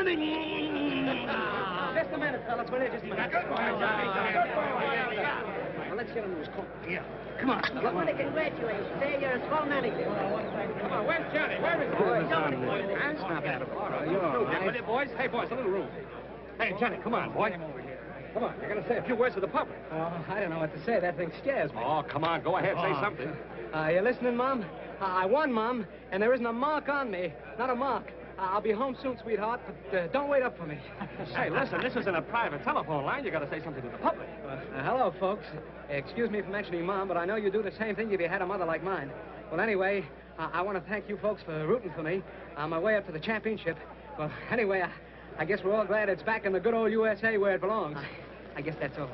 Johnny. Just a minute, fellas. We're there just a minute. Good boy, Johnny. Good boy. Well, let's get him to his coat. Yeah. Come on. Well, what a congratulations. There, you're a swell manager. Come on, where's Johnny? Where is he? That's not bad. All right, you're all right. With it, boys? Hey, boys, a little room. Hey, Johnny, come on, boy. Come on, you're going to say a few words to the public. I don't know what to say. That thing scares me. Oh, come on, go ahead, say something. You listening, Mom? I won, Mom, and there isn't a mark on me. Not a mark. I'll be home soon, sweetheart, but don't wait up for me. Hey, listen, this isn't a private telephone line. You got to say something to the public. Hello, folks. Excuse me for mentioning Mom, but I know you'd do the same thing if you had a mother like mine. Well, anyway, I want to thank you folks for rooting for me on my way up to the championship. Well, anyway, I guess we're all glad it's back in the good old USA where it belongs. I guess that's all.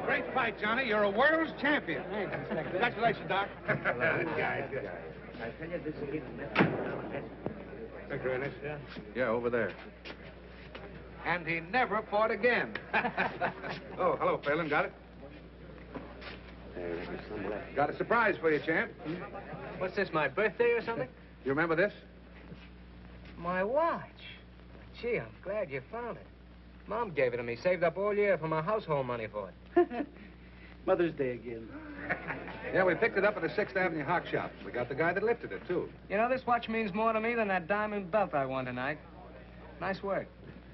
Great fight, Johnny. You're a world's champion. Thanks, Inspector. Congratulations, Doc. Good guy. I tell you, this is Inspector Ennis? Yeah, over there. And he never fought again. Oh, hello, Phelan. Got it? Got a surprise for you, champ. What's this, my birthday or something? You remember this? My watch. Gee, I'm glad you found it. Mom gave it to me, saved up all year for my household money for it. Mother's Day again. Yeah, we picked it up at the 6th Avenue Hock Shop. We got the guy that lifted it, too. You know, this watch means more to me than that diamond belt I won tonight. Nice work.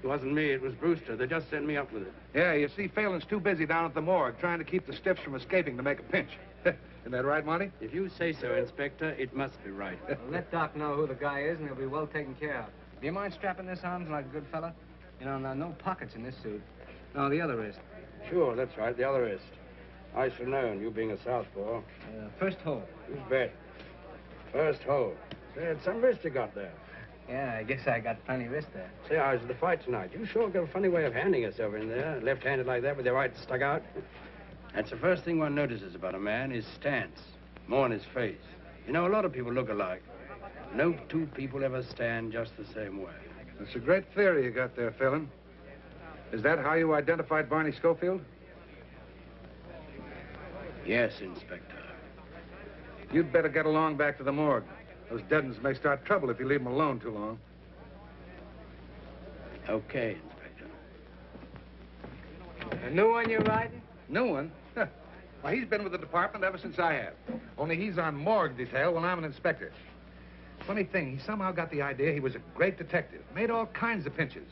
It wasn't me, it was Brewster. They just sent me up with it. Yeah, you see, Phelan's too busy down at the morgue trying to keep the stiffs from escaping to make a pinch. Isn't that right, Monty? If you say so, Inspector, it must be right. Well, let Doc know who the guy is, and he'll be well taken care of. Do you mind strapping this on like a good fella? You know, no pockets in this suit. No, the other wrist. Sure, that's right, the other wrist. I should know, and you being a southpaw. First hole. You bet. First hole. Say, it's some wrist you got there. Yeah, I guess I got plenty wrist there. Say, I was at the fight tonight. You sure got a funny way of handing yourself in there, left-handed like that with your right stuck out. That's the first thing one notices about a man, his stance, more in his face. You know, a lot of people look alike. No two people ever stand just the same way. That's a great theory you got there, Phelan. Is that how you identified Barney Schofield? Yes, Inspector. You'd better get along back to the morgue. Those dead ones may start trouble if you leave them alone too long. Okay, Inspector. A new one you're riding? New one? Well, he's been with the department ever since I have. Only he's on morgue detail when I'm an inspector. Funny thing, he somehow got the idea he was a great detective. Made all kinds of pinches.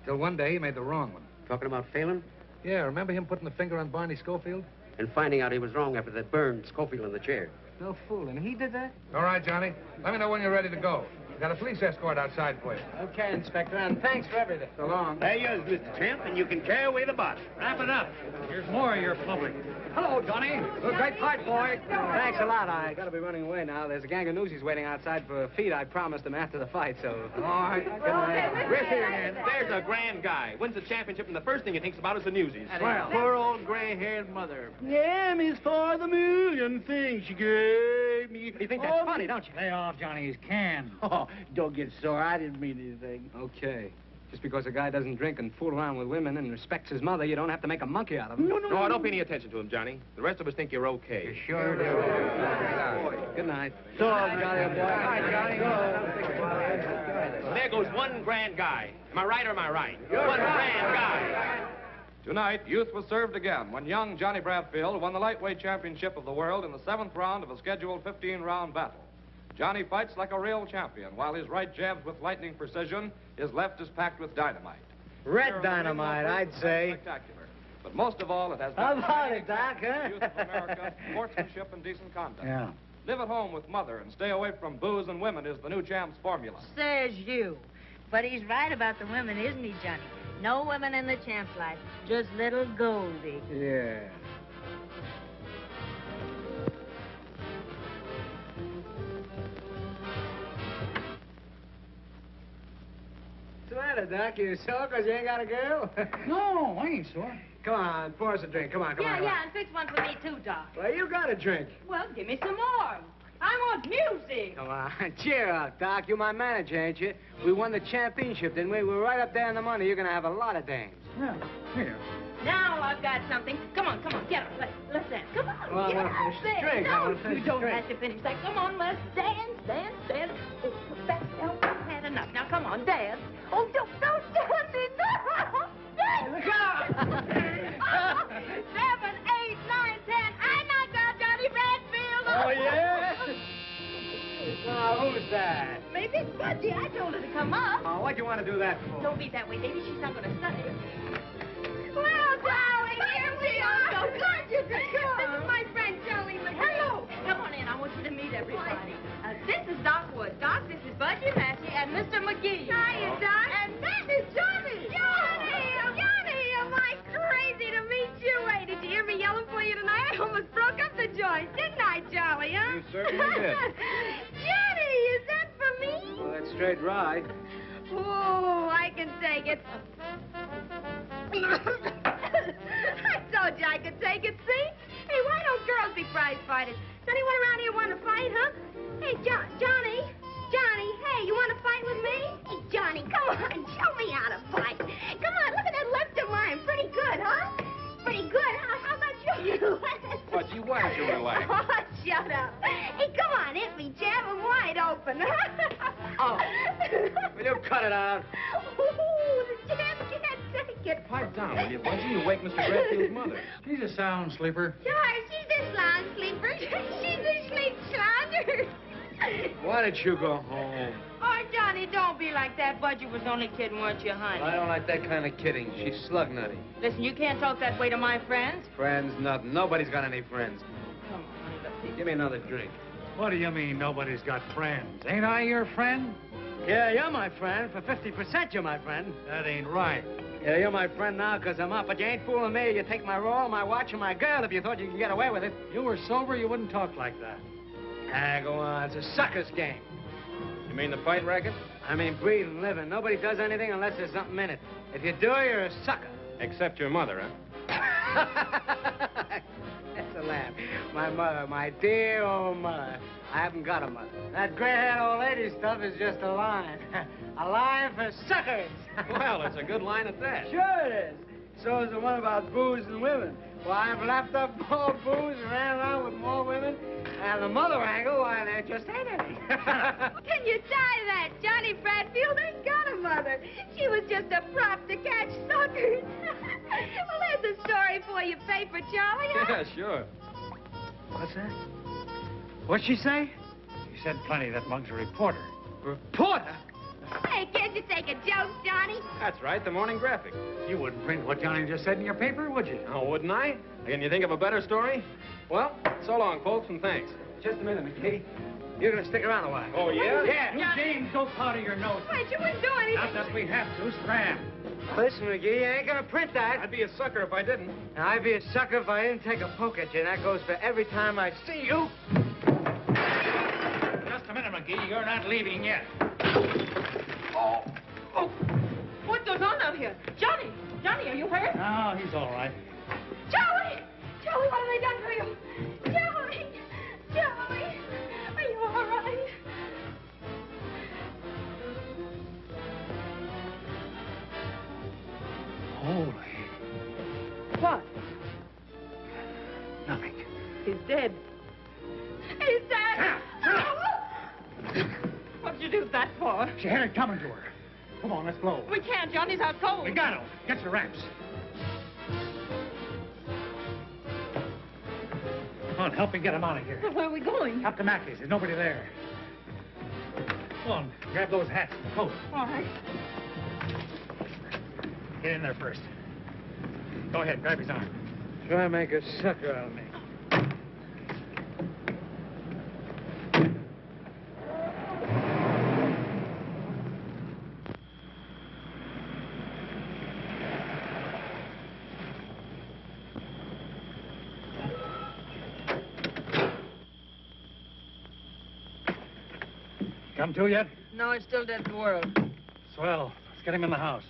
Till one day he made the wrong one. Talking about Phelan? Yeah, remember him putting the finger on Barney Schofield? And finding out he was wrong after that burned Schofield in the chair. No fooling. He did that? All right, Johnny. Let me know when you're ready to go. Got a police escort outside for you. Okay, Inspector, and thanks for everything. So long. There you is, Mr. Champ, and you can carry away the body. Wrap it up. Here's more of your public. Hello, Johnny. Great fight, boy. Thanks a lot. I gotta be running away now. There's a gang of newsies waiting outside for a feed I promised them after the fight, so... All right. Good night. We're here again. There's a grand guy. Wins the championship, and the first thing he thinks about is the newsies. Well, Poor old gray-haired mother. M is for the million things she gave me. You think that's funny, don't you? Lay off Johnny's can. Oh, don't get sore. I didn't mean anything. Okay. Just because a guy doesn't drink and fool around with women and respects his mother, you don't have to make a monkey out of him. No, don't pay any attention to him, Johnny. The rest of us think you're okay. You sure do. Good night. So long, Johnny, boy. Good night, Johnny. There goes one grand guy. Am I right or am I right? One grand guy. Tonight, youth was served again when young Johnny Bradfield won the lightweight championship of the world in the 7th round of a scheduled 15-round battle. Johnny fights like a real champion, while his right jabs with lightning precision, his left is packed with dynamite. Red dynamite, I'd say. Spectacular. But most of all, it has How about it, Doc, the youth of America, sportsmanship and decent conduct. Yeah. Live at home with mother and stay away from booze and women is the new champ's formula. Says you. But he's right about the women, isn't he, Johnny? No women in the champ's life, just little Goldie. Yeah. What's the matter, Doc? You sore because you ain't got a girl? No, I ain't sore. Come on, pour us a drink. Come on, come on. Yeah, and fix one for me, too, Doc. Well, you got a drink. Well, give me some more. I want music. Come on, cheer up, Doc. You're my manager, ain't you? We won the championship, didn't we? We're right up there in the money. You're going to have a lot of dames. Yeah, here. Now I've got something. Come on, get up. Let's dance. Come on, Well, I get want up. to finish the drink. I No, want to finish you the don't drink. have to finish that. Come on, let's dance. Oh, that's had enough. Now, come on, dance. Oh, don't dance it. No. Dance. Look out! 7, 8, 9, 10. I knocked out Johnny Bradfield. Oh, yeah? Now, who's that? Maybe it's Budgie. I told her to come up. Oh, what'd you want to do that for? Don't be that way, baby. She's not going to study. Well, darling, here we are. So glad you could come. This is my friend, Joey McGee. Hello. Come on in. I want you to meet everybody. This is Doc Wood. Doc, this is Budgie Massey and Mr. McGee. Hiya, Doc. And that is Johnny. Johnny, am I crazy to meet you? Hey, did you hear me yelling for you tonight? I almost broke up the joint, didn't I, Joey, huh? You certainly did. Johnny, is that for me? Well, that's straight rye. Oh, I can take it. I told you I could take it, see? Hey, why don't girls be prize fighters? Does anyone around here want to fight, huh? Hey, Johnny, hey, you want to fight with me? Hey, Johnny, come on, show me how to fight. Come on, look at that left of mine. Pretty good, huh? Pretty good. How about you? But you why don't you relax? Oh, shut up. Hey, come on, hit me, jab him wide open. Oh, will you cut it out? Ooh, the jab can't take it. Pipe down, will you, Budgie? You wake Mr. Bradfield's mother. She's a sound sleeper. Sure, she's a slouch sleeper. She's a sleep sloucher. Why don't you go home? Oh, Johnny, don't be like that. Budgie was only kidding, weren't you, honey? I don't like that kind of kidding. She's slug nutty. Listen, you can't talk that way to my friends. Friends, nothing. Nobody's got any friends. Come on, honey, let's see. Give me another drink. What do you mean nobody's got friends? Ain't I your friend? Yeah, you're my friend. For 50%, you're my friend. That ain't right. Yeah, you're my friend now because I'm up, but you ain't fooling me. You take my roll, my watch, and my girl if you thought you could get away with it. You were sober, you wouldn't talk like that. Ah, go on. It's a sucker's game. You mean the fight racket? I mean, breathing, living. Nobody does anything unless there's something in it. If you do, you're a sucker. Except your mother, huh? That's a laugh. My mother, my dear old mother. I haven't got a mother. That gray-haired old lady stuff is just a line. A line for suckers. Well, it's a good line at that. Sure it is. So is the one about booze and women. Why, I've lapped up more booze and ran around with more women. And the mother angle, why, there just ain't any. Can you tie that? Johnny Bradfield ain't got a mother. She was just a prop to catch suckers. Well, there's a story for you, paper, Charlie. Huh? Yeah, sure. What's that? What'd she say? You said plenty. That mug's a reporter. Reporter? Hey, can't you take a joke, Johnny? That's right, the Morning Graphic. You wouldn't print what Johnny just said in your paper, would you? Oh, wouldn't I? Can you think of a better story? Well, so long, folks, and thanks. Just a minute, McKee. You're gonna stick around a while. Oh, yeah? Yeah. James, don't powder your nose. Wait, you wouldn't do anything. Not that we have to. Scram. Listen, McGee, you ain't gonna print that. I'd be a sucker if I didn't. Now, I'd be a sucker if I didn't take a poke at you, and that goes for every time I see you. Just a minute, McGee. You're not leaving yet. Oh, what goes on out here? Johnny, are you hurt? No, he's all right. Joey, what have they done to you? Joey, are you all right? Holy. What? Nothing. He's dead. He's dead. What'd you do that for? She had it coming to her. Come on, let's blow. We can't. Johnny's out cold. We got him. Get your wraps. Come on, help me get him out of here. Well, where are we going? Up to Mackey's. There's nobody there. Come on, grab those hats and coat. All right. Get in there first. Go ahead, grab his arm. Try to make a sucker out of me. Come to yet? No, it's still dead to the world. Swell. Let's get him in the house.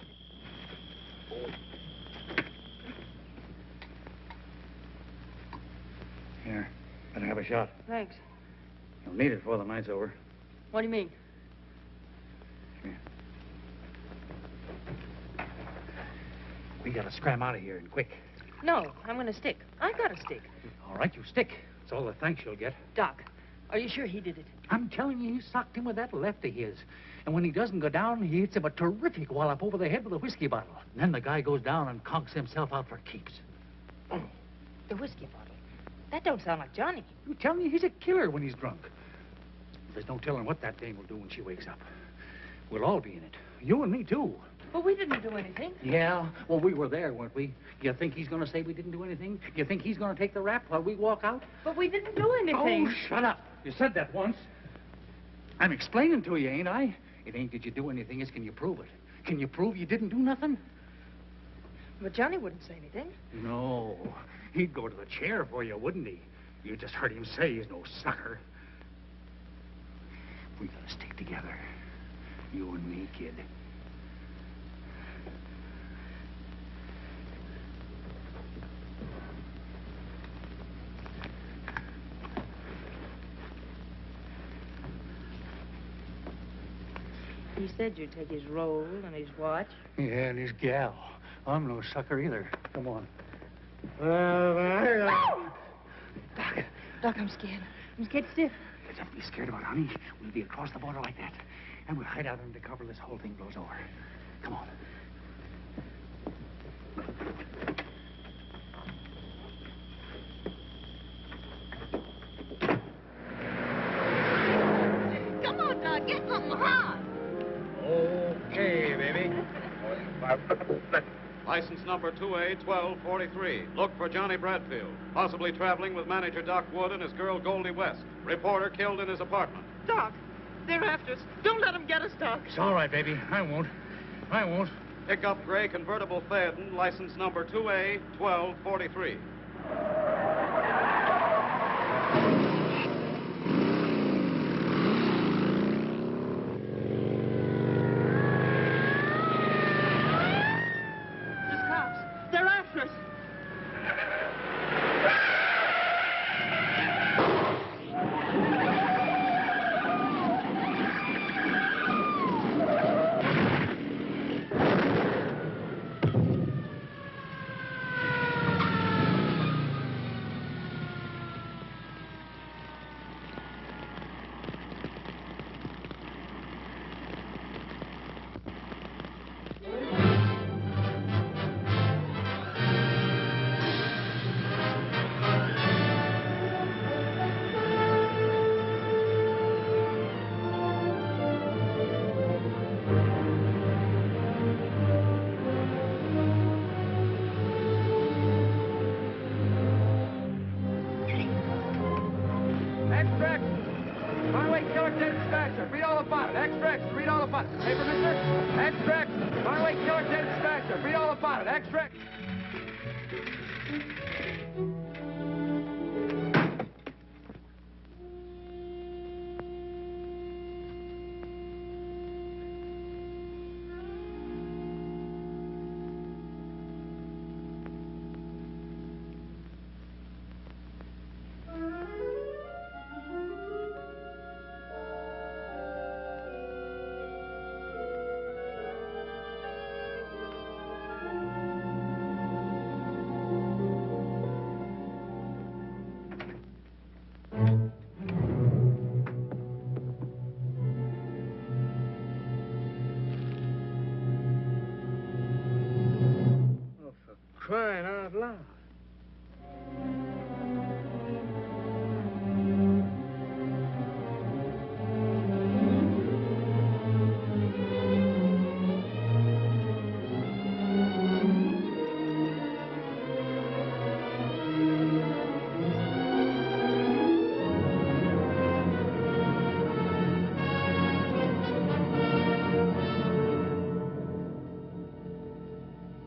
Here, better have a shot. Thanks. You'll need it before the night's over. What do you mean? Here. We gotta scram out of here and quick. No, I'm going to stick. I got to stick. All right, you stick. It's all the thanks you'll get. Doc, are you sure he did it? I'm telling you, he socked him with that left of his. And when he doesn't go down, he hits him a terrific wallop over the head with a whiskey bottle. And then the guy goes down and conks himself out for keeps. The whiskey bottle. That don't sound like Johnny. You tell me he's a killer when he's drunk. There's no telling what that dame will do when she wakes up. We'll all be in it. You and me, too. But we didn't do anything. Yeah, well, we were there, weren't we? You think he's going to say we didn't do anything? You think he's going to take the rap while we walk out? But we didn't do anything. Oh, shut up. You said that once. I'm explaining to you, ain't I? It ain't did you do anything, it's can you prove it? Can you prove you didn't do nothing? But Johnny wouldn't say anything. No. He'd go to the chair for you, wouldn't he? You just heard him say he's no sucker. We gotta stick together. You and me, kid. He said you'd take his roll and his watch. Yeah, and his gal. I'm no sucker either. Come on. Doc, I'm scared. I'm scared stiff. Don't be scared about it, honey. We'll be across the border like that. And we'll hide out under cover this whole thing blows over. Come on. Come on, Doc. Get something hot. Okay, baby. License number 2A1243. Look for Johnny Bradfield, possibly traveling with manager Doc Wood and his girl Goldie West. Reporter killed in his apartment. Doc, they're after us. Don't let them get us, Doc. It's all right, baby. I won't. I won't. Pick up gray convertible Phaeton, license number 2A1243. They're after us. Crying out loud.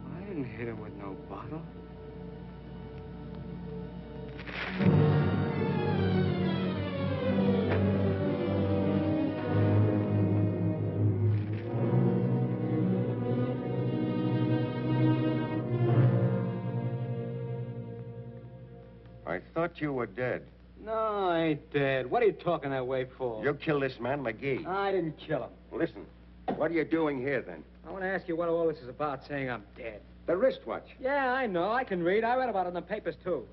I didn't hit him with no bottle. I thought you were dead. No, I ain't dead. What are you talking that way for? You killed this man, McGee. I didn't kill him. Listen, what are you doing here, then? I want to ask you what all this is about, saying I'm dead. The wristwatch. Yeah, I know. I can read. I read about it in the papers, too.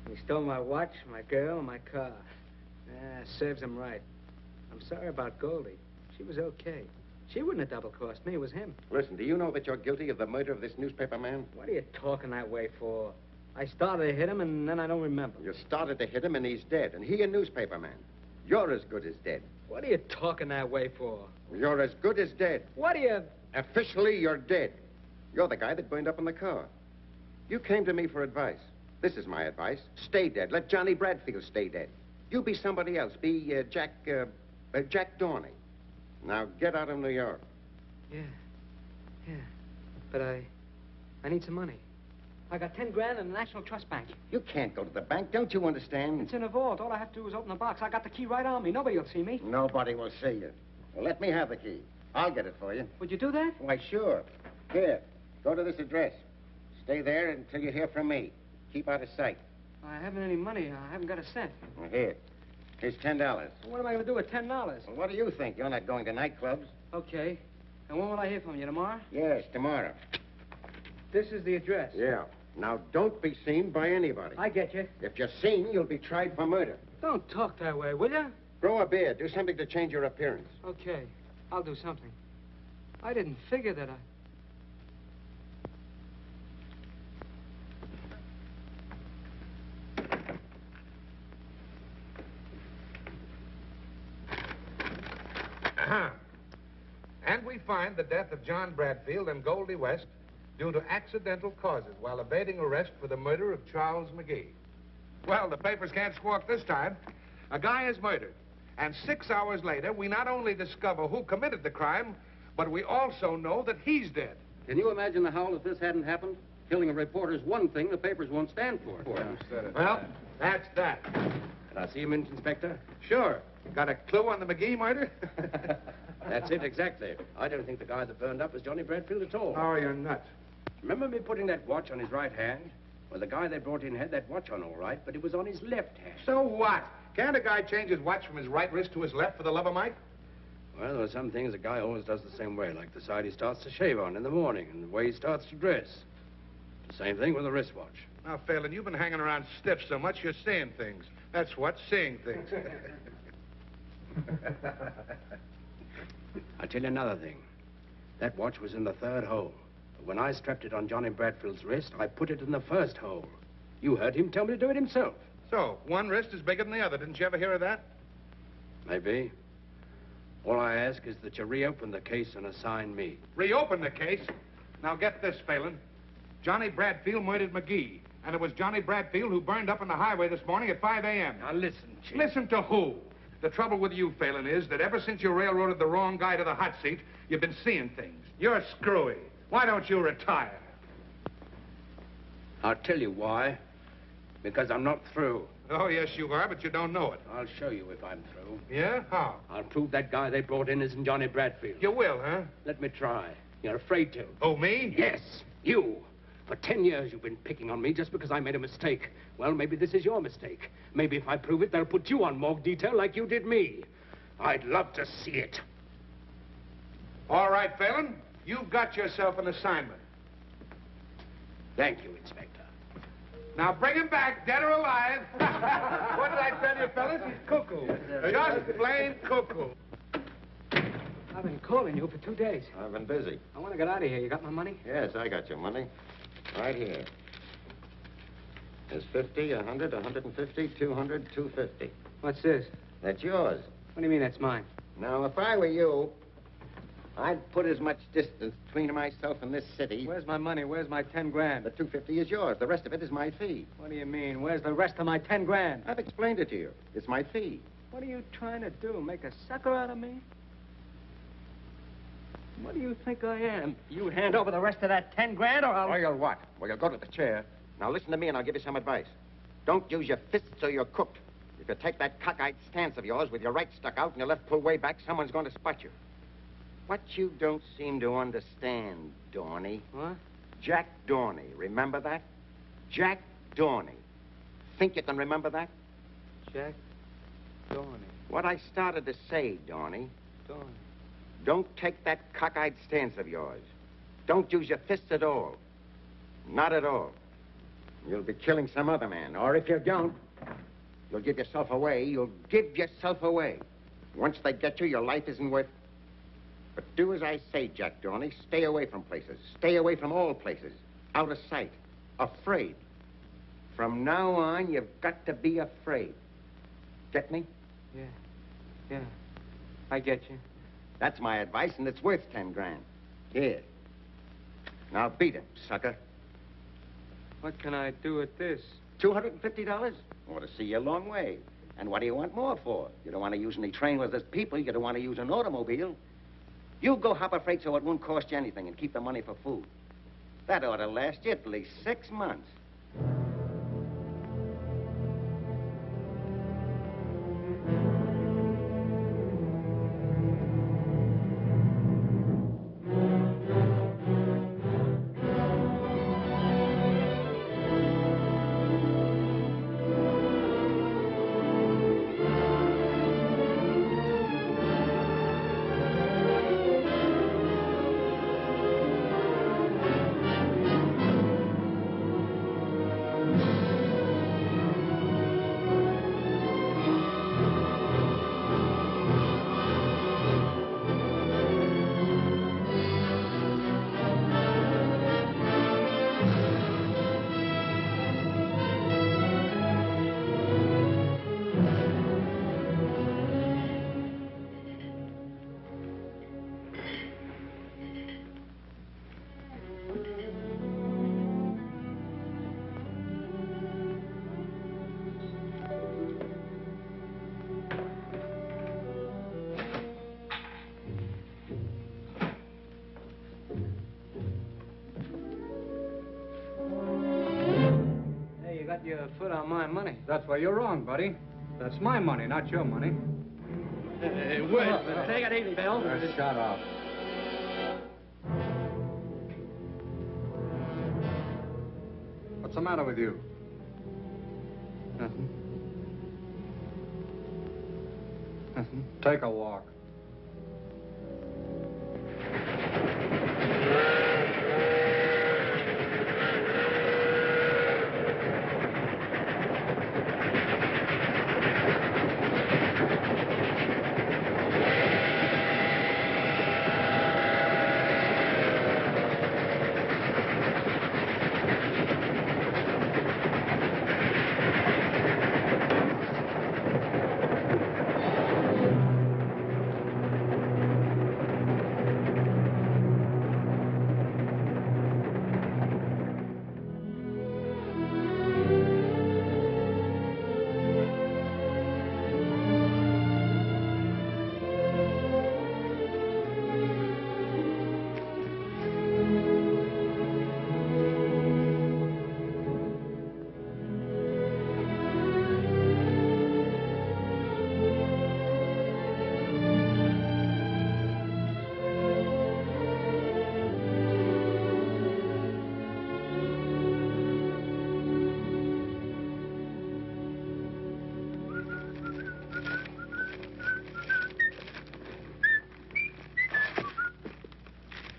He stole my watch, my girl, and my car. Yeah, serves him right. I'm sorry about Goldie. She was okay. She wouldn't have double-crossed me. It was him. Listen, do you know that you're guilty of the murder of this newspaper man? What are you talking that way for? I started to hit him, and then I don't remember. You started to hit him, and he's dead. And he a newspaper man. You're as good as dead. What are you talking that way for? You're as good as dead. What are you... Officially, you're dead. You're the guy that burned up in the car. You came to me for advice. This is my advice. Stay dead. Let Johnny Bradfield stay dead. You be somebody else. Be Jack Dorney. Now get out of New York. Yeah. But I need some money. I got 10 grand in the National Trust Bank. You can't go to the bank. Don't you understand? It's in a vault. All I have to do is open the box. I got the key right on me. Nobody will see me. Nobody will see you. Well, let me have the key. I'll get it for you. Would you do that? Why, sure. Here, go to this address. Stay there until you hear from me. Keep out of sight. I haven't any money. I haven't got a cent. Well, here. Here's $10. What am I going to do with $10? Well, what do you think? You're not going to nightclubs. Okay. And when will I hear from you? Tomorrow? Yes, tomorrow. This is the address. Yeah. Now, don't be seen by anybody. I get you. If you're seen, you'll be tried for murder. Don't talk that way, will you? Grow a beard. Do something to change your appearance. Okay. I'll do something. I didn't figure that And we find the death of John Bradfield and Goldie West due to accidental causes while evading arrest for the murder of Charles McGee. Well, the papers can't squawk this time. A guy is murdered. And 6 hours later, we not only discover who committed the crime, but we also know that he's dead. Can you imagine the howl if this hadn't happened? Killing a reporter's one thing the papers won't stand for. Well, that's that. Can I see him, Inspector? Sure. Got a clue on the McGee murder? That's it, exactly. I don't think the guy that burned up was Johnny Bradfield at all. Oh, you're nuts. Remember me putting that watch on his right hand? Well, the guy they brought in had that watch on all right, but it was on his left hand. So what? Can't a guy change his watch from his right wrist to his left for the love of Mike? Well, there are some things a guy always does the same way, like the side he starts to shave on in the morning and the way he starts to dress. The same thing with a wristwatch. Now, Phelan, you've been hanging around stiff so much you're seeing things. That's what, seeing things. I'll tell you another thing. That watch was in the third hole. But when I strapped it on Johnny Bradfield's wrist, I put it in the first hole. You heard him tell me to do it himself. So, one wrist is bigger than the other. Didn't you ever hear of that? Maybe. All I ask is that you reopen the case and assign me. Reopen the case? Now, get this, Phelan. Johnny Bradfield murdered McGee. And it was Johnny Bradfield who burned up on the highway this morning at 5 a.m. Now, listen, Chief. Listen to who? The trouble with you, Phelan, is that ever since you railroaded the wrong guy to the hot seat, you've been seeing things. You're screwy. Why don't you retire? I'll tell you why. Because I'm not through. Oh, yes, you are, but you don't know it. I'll show you if I'm through. Yeah? How? I'll prove that guy they brought in isn't Johnny Bradfield. You will, huh? Let me try. You're afraid to. Oh, me? Yes, you. For 10 years you've been picking on me just because I made a mistake. Well, maybe this is your mistake. Maybe if I prove it, they'll put you on morgue detail like you did me. I'd love to see it. All right, Phelan. You've got yourself an assignment. Thank you, Inspector. Now bring him back, dead or alive. What did I tell you, fellas? He's cuckoo. Just plain cuckoo. I've been calling you for 2 days. I've been busy. I want to get out of here. You got my money? Yes, I got your money. Right here. There's 50, 100, 150, 200, 250. What's this? That's yours. What do you mean that's mine? Now, if I were you, I'd put as much distance between myself and this city. Where's my money? Where's my 10 grand? The 250 is yours. The rest of it is my fee. What do you mean? Where's the rest of my 10 grand? I've explained it to you. It's my fee. What are you trying to do? Make a sucker out of me? What do you think I am? You hand over the rest of that 10 grand or I'll... Or you'll what? Well, you'll go to the chair. Now, listen to me and I'll give you some advice. Don't use your fists or you're cooked. If you take that cockeyed stance of yours with your right stuck out and your left pulled way back, someone's going to spot you. What you don't seem to understand, Dorney. What? Jack Dorney. Remember that? Jack Dorney. Think you can remember that? Jack Dorney. What I started to say, Dorney. Dorney. Don't take that cockeyed stance of yours. Don't use your fists at all. Not at all. You'll be killing some other man. Or if you don't, you'll give yourself away. You'll give yourself away. Once they get you, your life isn't worth... But do as I say, Jack Dorney. Stay away from places. Stay away from all places. Out of sight. Afraid. From now on, you've got to be afraid. Get me? Yeah. I get you. That's my advice, and it's worth 10 grand. Here. Now beat him, sucker. What can I do with this? $250? Ought to see you a long way. And what do you want more for? You don't want to use any train with us people. You don't want to use an automobile. You go hop a freight so it won't cost you anything and keep the money for food. That ought to last you at least 6 months. Your foot on my money. That's where you're wrong, buddy. That's my money, not your money. Hey, wait. Take it easy, Bill. Shut up. What's the matter with you? Nothing. Take a walk.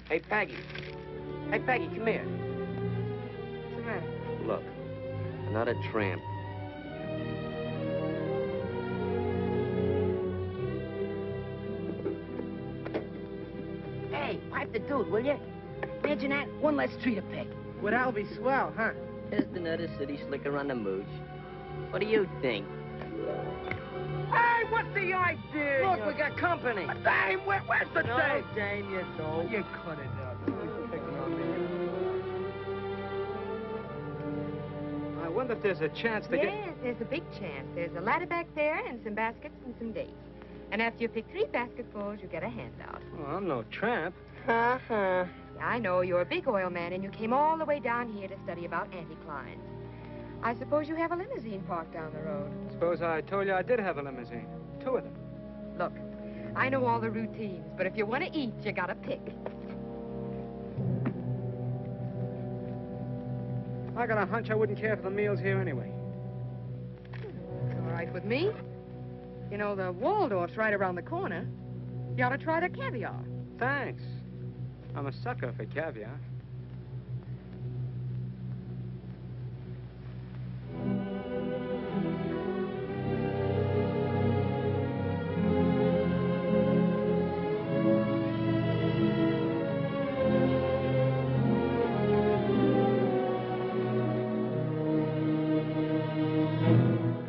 Hey, Peggy. Hey, Peggy, come here. What's the matter? Look, another tramp. Hey, pipe the dude, will you? Imagine that. One less tree to pick. Well, that'll be swell, huh? Just another city slicker on the mooch. What do you think? Hey, what's the idea? Look, we got company. Dame, where's the No, dame? Dame, you don't. You cut it out. Somebody's picking on me. I wonder if there's a chance to get... Yes, there's a big chance. There's a ladder back there and some baskets and some dates. And after you pick 3 basketfuls, you get a handout. Oh, I'm no tramp. Uh-huh. Yeah, I know. You're a big oil man, and you came all the way down here to study about anticlines. I suppose you have a limousine parked down the road. Suppose I told you I did have a limousine. 2 of them. Look, I know all the routines, but if you want to eat, you gotta pick. I got a hunch I wouldn't care for the meals here anyway. All right with me. You know, the Waldorf's right around the corner. You ought to try the caviar. Thanks. I'm a sucker for caviar.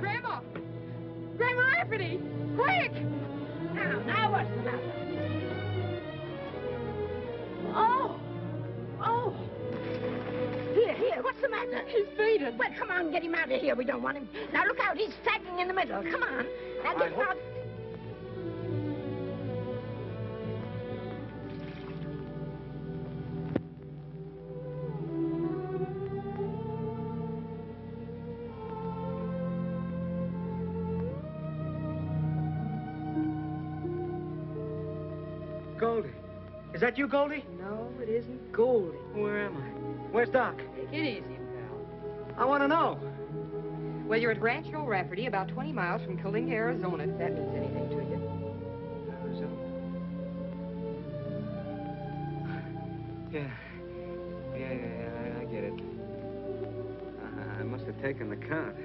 Grandma! Grandma Anthony! Quick! Now what's the matter? Oh! Oh! Here, what's the matter? He's fainted. Well, come on, get him out of here. We don't want him. Now, look out. He's sagging in the middle. Come on. Now, get him out. Goldie. Is that you, Goldie? No, it isn't Goldie. Where am I? Where's Doc? Take it easy, pal. I want to know. Well, you're at Rancho Rafferty, about 20 miles from Kalinga, Arizona, if that means anything to you. Yeah, I get it. I must have taken the count.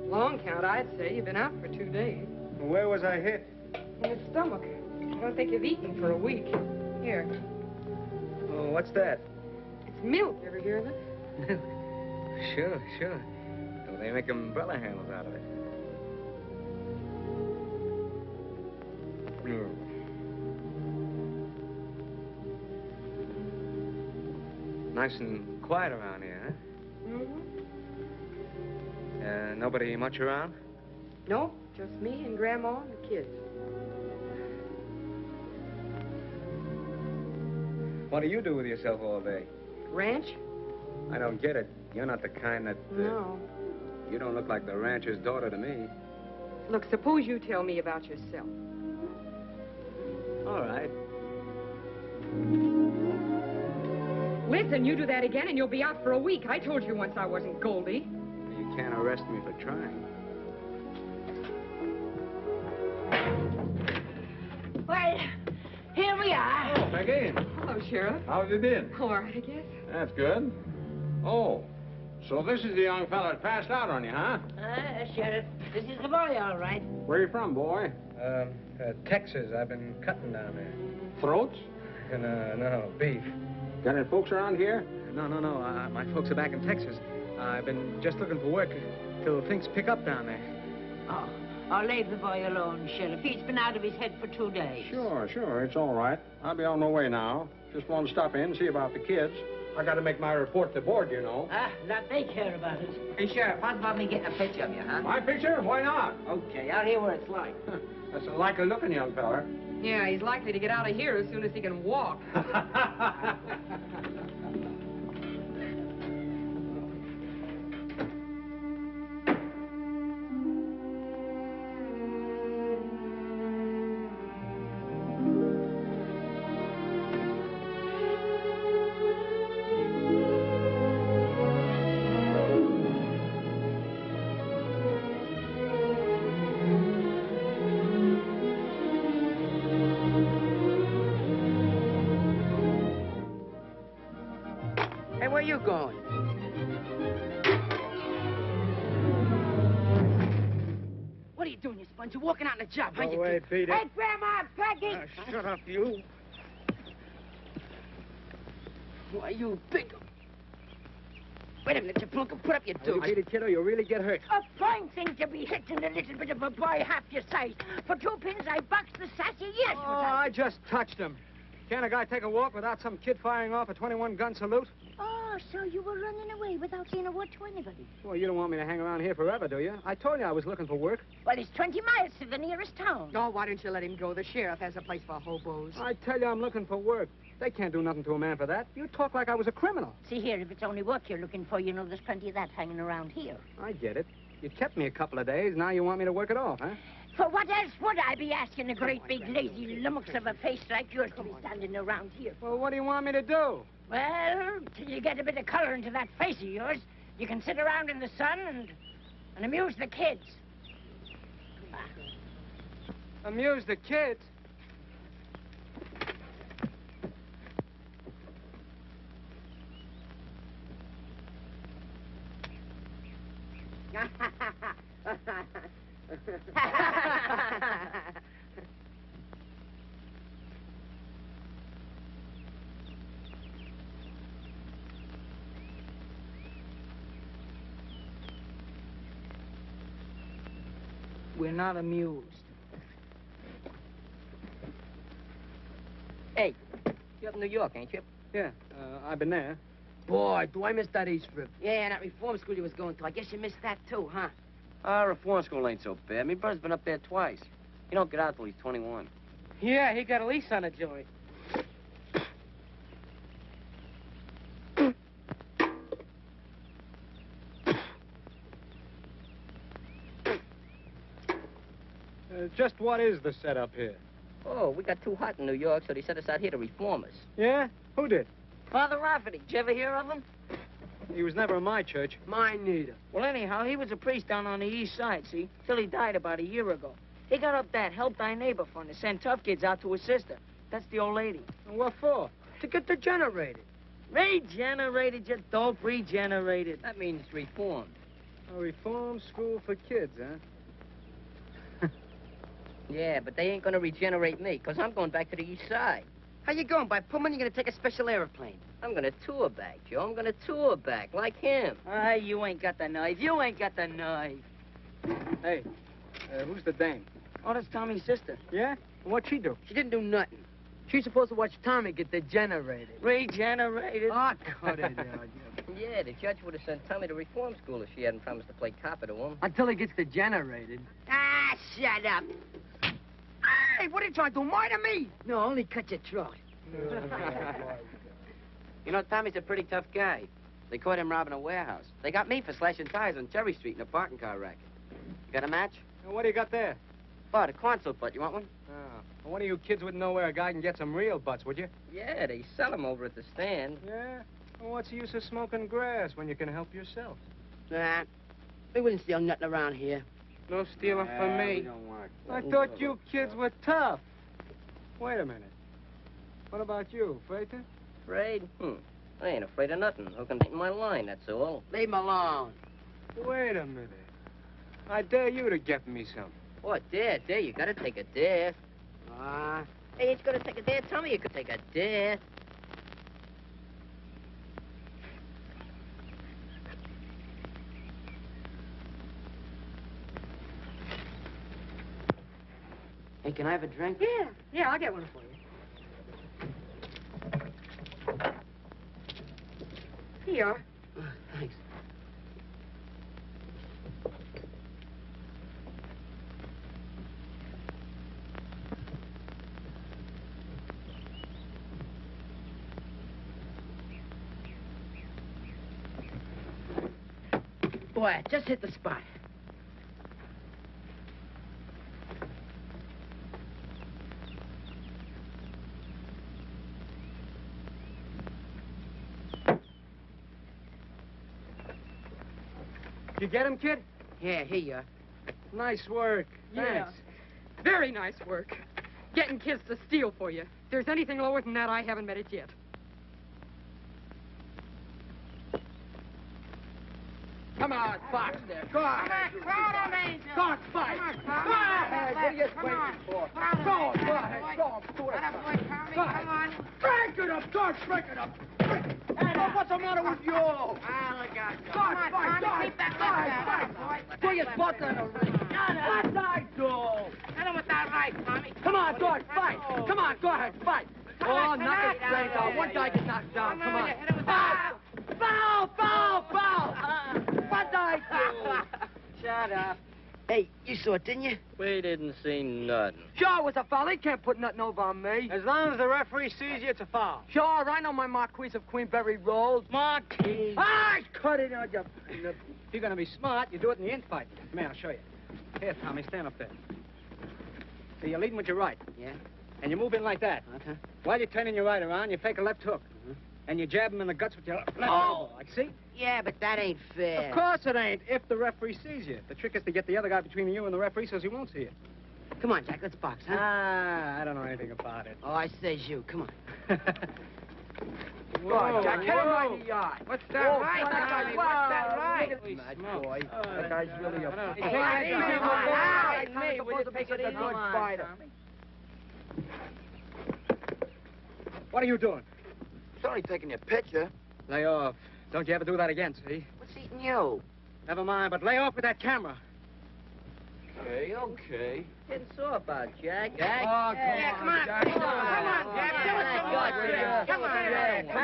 Long count, I'd say. You've been out for 2 days. Where was I hit? In the stomach. I don't think you've eaten for a week. Here. Oh, what's that? It's milk. Ever hear of it? Sure. Well, they make umbrella handles out of it. Oh. Nice and quiet around here, huh? Mm-hmm. Nobody much around? No, just me and Grandma and the kids. What do you do with yourself all day? Ranch? I don't get it. You're not the kind that... No. You don't look like the rancher's daughter to me. Look, suppose you tell me about yourself. All right. Listen, you do that again and you'll be out for a week. I told you once I wasn't Goldie. You can't arrest me for trying. Well, here we are. Oh, Peggy. Hello, Sheriff. How have you been? All right, I guess. That's good. Oh, so this is the young fella that passed out on you, huh? Sheriff, this is the boy, all right. Where are you from, boy? Texas. I've been cutting down there. Throats? No, beef. Got any folks around here? No. My folks are back in Texas. I've been just looking for work till things pick up down there. Oh, leave the boy alone, Sheriff. He's been out of his head for 2 days. Sure. It's all right. I'll be on my way now. Just want to stop in and see about the kids. I got to make my report to board, you know. Not they care about it. Hey, Sheriff, how's about me getting a picture of you, huh? My picture? Why not? Okay, out here where it's like. That's a likely-looking young fella. Yeah, he's likely to get out of here as soon as he can walk. Hey, where you going? What are you doing, you sponge? You're walking out on the job, huh? Go away, Peter. Hey, Grandma, Peggy! Shut up, you. Why, you big... Wait a minute, you plunk and put up your You dukes. beat it, kiddo, you'll really get hurt. A fine thing to be hitting a little bit of a boy half your size. For 2 pins, I boxed the sassy years. Oh, I just touched him. Can't a guy take a walk without some kid firing off a 21-gun salute? Oh, so you were running away without saying a word to anybody. Well, you don't want me to hang around here forever, do you? I told you I was looking for work. Well, it's 20 miles to the nearest town. Oh, why don't you let him go? The sheriff has a place for hobos. I tell you I'm looking for work. They can't do nothing to a man for that. You talk like I was a criminal. See here, if it's only work you're looking for, you know there's plenty of that hanging around here. I get it. You kept me a couple of days. Now you want me to work it off, huh? For what else would I be asking a great big lazy lummox of a face like yours to be standing around here? Well, what do you want me to do? Well, till you get a bit of color into that face of yours, you can sit around in the sun and amuse the kids. Amuse the kids? We're not amused. Hey, you're up in New York, ain't you? Yeah, I've been there. Boy, do I miss that East Rib. Yeah, and that reform school you was going to. I guess you missed that, too, huh? Our reform school ain't so bad. My brother's been up there twice. He don't get out till he's 21. Yeah, he got a lease on a joint. Just what is the setup here? Oh, we got too hot in New York, so they sent us out here to reform us. Yeah? Who did? Father Rafferty, did you ever hear of him? He was never in my church. Mine neither. Well, anyhow, he was a priest down on the east side, see? Till he died about a year ago. He got up that Help Thy Neighbor fund to send tough kids out to his sister. That's the old lady. And what for? To get degenerated. Regenerated, you dope, regenerated. That means reformed. A reform school for kids, huh? Yeah, but they ain't gonna regenerate me, because I'm going back to the east side. How you going? By Pullman, you're gonna take a special airplane. I'm gonna tour back, Joe. I'm gonna tour back, like him. You ain't got the knife. You ain't got the knife. Hey, who's the dame? Oh, that's Tommy's sister. Yeah? What'd she do? She didn't do nothing. She's supposed to watch Tommy get degenerated. Regenerated? Oh, cut it out. Yeah, the judge would have sent Tommy to reform school if she hadn't promised to play copper to him. Until he gets degenerated. Ah, shut up. Hey, what are you trying to do, murder me? No, only cut your throat. You know, Tommy's a pretty tough guy. They caught him robbing a warehouse. They got me for slashing tires on Cherry Street in a parking car racket. You got a match? And what do you got there? Oh, the corn soup butt. You want one? Oh. Well, one of you kids wouldn't know where a guy can get some real butts, would you? Yeah, they sell them over at the stand. Yeah? Well, what's the use of smoking grass when you can help yourself? Nah, we wouldn't steal nothing around here. No stealing from me. I thought you kids were tough. Wait a minute. What about you, Frater? Afraid? I ain't afraid of nothing. Who can take my line, that's all. Leave him alone. Wait a minute. I dare you to get me some. What, dare? You gotta take a dare. Hey, ain't you gonna take a dare? Tell me you could take a dare. Hey, can I have a drink? Yeah, I'll get one for you. Here you are. Thanks. Boy, I just hit the spot. You get him, kid? Yeah, here you are. Nice work. Yeah. Thanks. Very nice work. Getting kids to steal for you. If there's anything lower than that, I haven't met it yet. Come on, Fox. Go on. Go on, Fox. Go ahead. What are you waiting for? Go ahead. Go on. Come on. Break it up, George. Break it up. What's the matter with you? Look out. Come on, Tommy. Keep that left boy. Put your butt on the ring. What I do? Hit him with that right, Tommy. Come on, George. Fight. Come on. Go ahead. Fight. Oh, knock his brains out. One guy gets knocked down. Come on. Foul. What I do? Shut up. Hey, you saw it, didn't you? We didn't see nothing. Sure, it was a foul. He can't put nothing over on me. As long as the referee sees you, it's a foul. Sure, I know my Marquise of Queenberry rolls. Marquis. Cut it out, you... If you're going to be smart, you do it in the infight. Come here, I'll show you. Here, Tommy, stand up there. So you're leading with your right. Yeah? And you move in like that. Okay. While you're turning your right around, you fake a left hook. And you jab him in the guts with your left elbow. Like, see? Yeah, but that ain't fair. Of course it ain't, if the referee sees you. The trick is to get the other guy between you and the referee so he won't see you. Come on, Jack, let's box, huh? I don't know anything about it. Oh, I says you. Come on. Whoa, Go on, Jack. Hit him whoa. right in the yard. What's that right, Tommy? What's that right? Mad boy. That guy's really a... Hey, Take it easy, it boy. me. Will you take it easy? Good fighter. What are you doing? It's only taking your picture. Lay off. Don't you ever do that again, see? What's eating you? Never mind, but lay off with that camera. Okay. Getting sore about Jack. Jack? Oh, Come on, Jack. Come on, Jack. Give us some more tricks. Come on, Jack. Come on.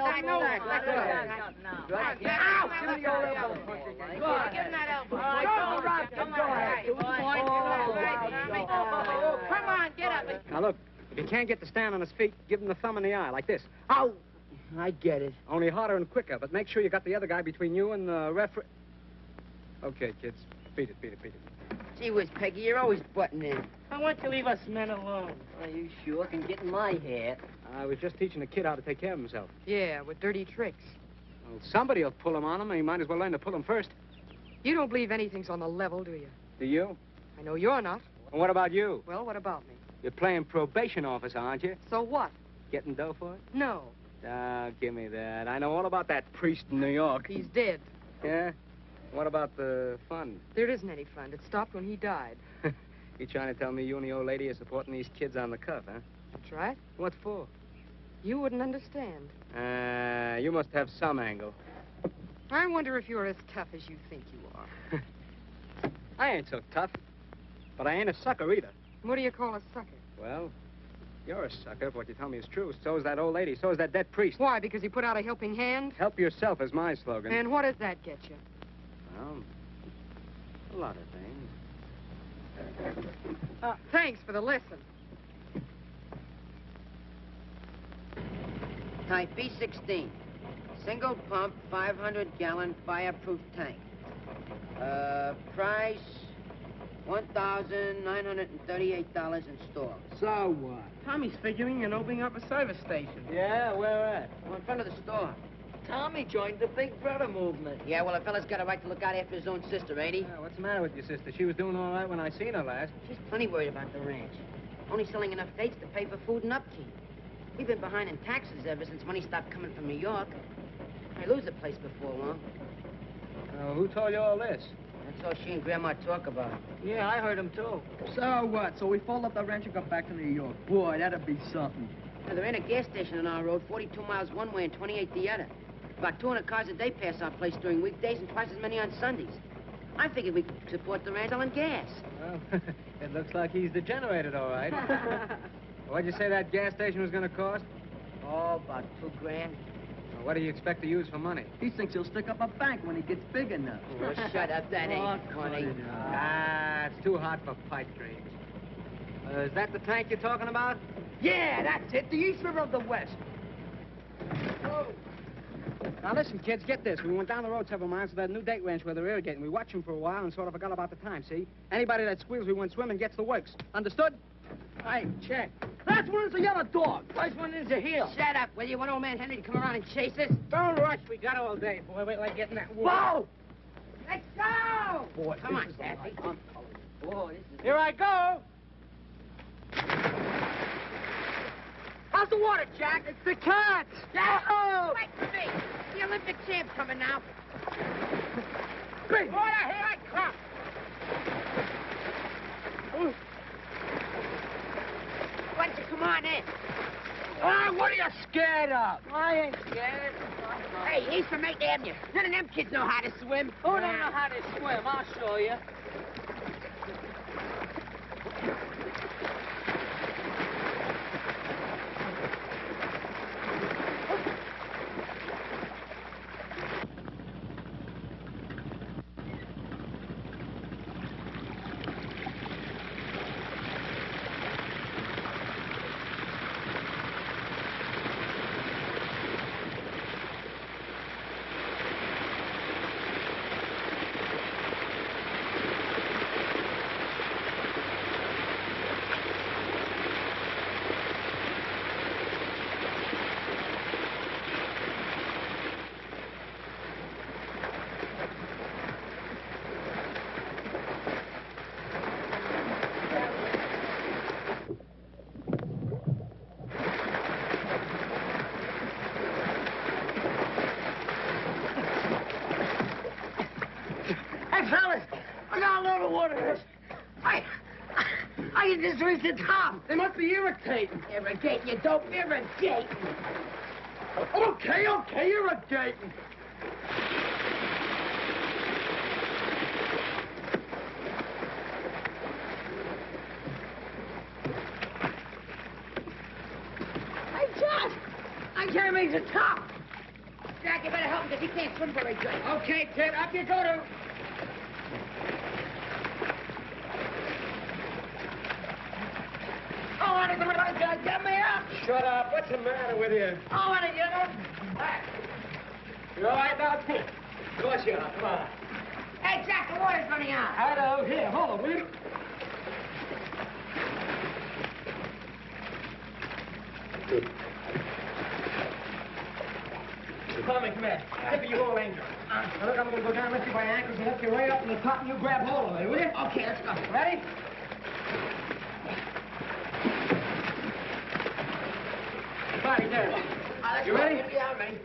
I know it. Ow! Give me your elbow. Give him that elbow. Go, Rob. Come on, get up. Now, look, if you can't get the stand on his feet, give him the thumb in the eye, like this. Ow! I get it. Only harder and quicker, but make sure you got the other guy between you and the referee. Okay, kids. Beat it. Gee whiz, Peggy, you're always butting in. I want to leave us men alone. Are you sure? Can get in my hair. I was just teaching the kid how to take care of himself. Yeah, with dirty tricks. Well, somebody will pull him on him, and he might as well learn to pull him first. You don't believe anything's on the level, do you? Do you? I know you're not. And what about you? Well, what about me? You're playing probation officer, aren't you? So what? Getting dough for it? No. Give me that. I know all about that priest in New York. He's dead. Yeah? What about the fund? There isn't any fund. It stopped when he died. You trying to tell me you and the old lady are supporting these kids on the cuff, huh? That's right. What for? You wouldn't understand. You must have some angle. I wonder if you're as tough as you think you are. I ain't so tough. But I ain't a sucker either. What do you call a sucker? Well, you're a sucker if what you tell me is true. So is that old lady. So is that dead priest. Why? Because he put out a helping hand? Help yourself is my slogan. And what does that get you? Well, a lot of things. Thanks for the lesson. Type B16. Single pump, 500-gallon fireproof tank. Price, $1,938 installed. So what? Tommy's figuring on opening up a service station. Yeah, where at? Well, in front of the store. Tommy joined the Big Brother movement. Yeah, well, a fella's got a right to look out after his own sister, ain't he? Yeah, what's the matter with your sister? She was doing all right when I seen her last. She's plenty worried about the ranch. Only selling enough dates to pay for food and upkeep. We've been behind in taxes ever since money stopped coming from New York. I lose the place before long. Who told you all this? That's all she and Grandma talk about. Yeah, I heard him too. So what? So we fold up the ranch and go back to New York. Boy, that'd be something. Now, there ain't a gas station on our road, 42 miles one way and 28 the other. About 200 cars a day pass our place during weekdays and twice as many on Sundays. I figured we could support the ranch selling gas. Well, it looks like he's degenerated, all right. What'd you say that gas station was going to cost? Oh, about $2 grand. Well, what do you expect to use for money? He thinks he'll stick up a bank when he gets big enough. Oh, shut up. That ain't funny. It's too hot for pipe dreams. Is that the tank you're talking about? Yeah, that's it. The East River of the West. Oh. Now, listen, kids, get this. We went down the road several miles to that new date ranch where they're irrigating. We watched them for a while and sort of forgot about the time, see? Anybody that squeals we went swimming gets the works. Understood? Hey, check. Last one is a yellow dog. First one is a heel. Shut up, will you? Want old man Henry to come around and chase us? Don't rush. We got all day, boy. Wait till I get in that water. Whoa! Let's go! Boy, come on, Daffy. Whoa, this is... Here I go. How's the water, Jack? It's the cat. Yahoo! Wait for me. The Olympic champ's coming now. Big water, here I come. Why don't you come on in? Ah, what are you scared of? I ain't scared. Hey, he's from 8th Avenue. None of them kids know how to swim. Who don't know how to swim? I'll show you. I can just reach the top. They must be irritating. Irrigating, you dope. Irrigating. Okay, irrigating. I'm telling him he's a top. Jack, you better help him because he can't swim very good. Okay, Ted, up you go to... Oh, I want to get me up. Shut up. What's the matter with you? I want to get up. You all right now, Ted? Of course you are. Come on. Hey, Jack, the water's running out. Hello. Here, hold on, will you? Tommy, come here. Tip of your old angel. Now, look, I'm going to go down, lift you by your ankles, and lift you right up to the top, and you grab hold of it, will you? Okay, let's go. Ready? Body there. You ready? Yeah, I'm ready.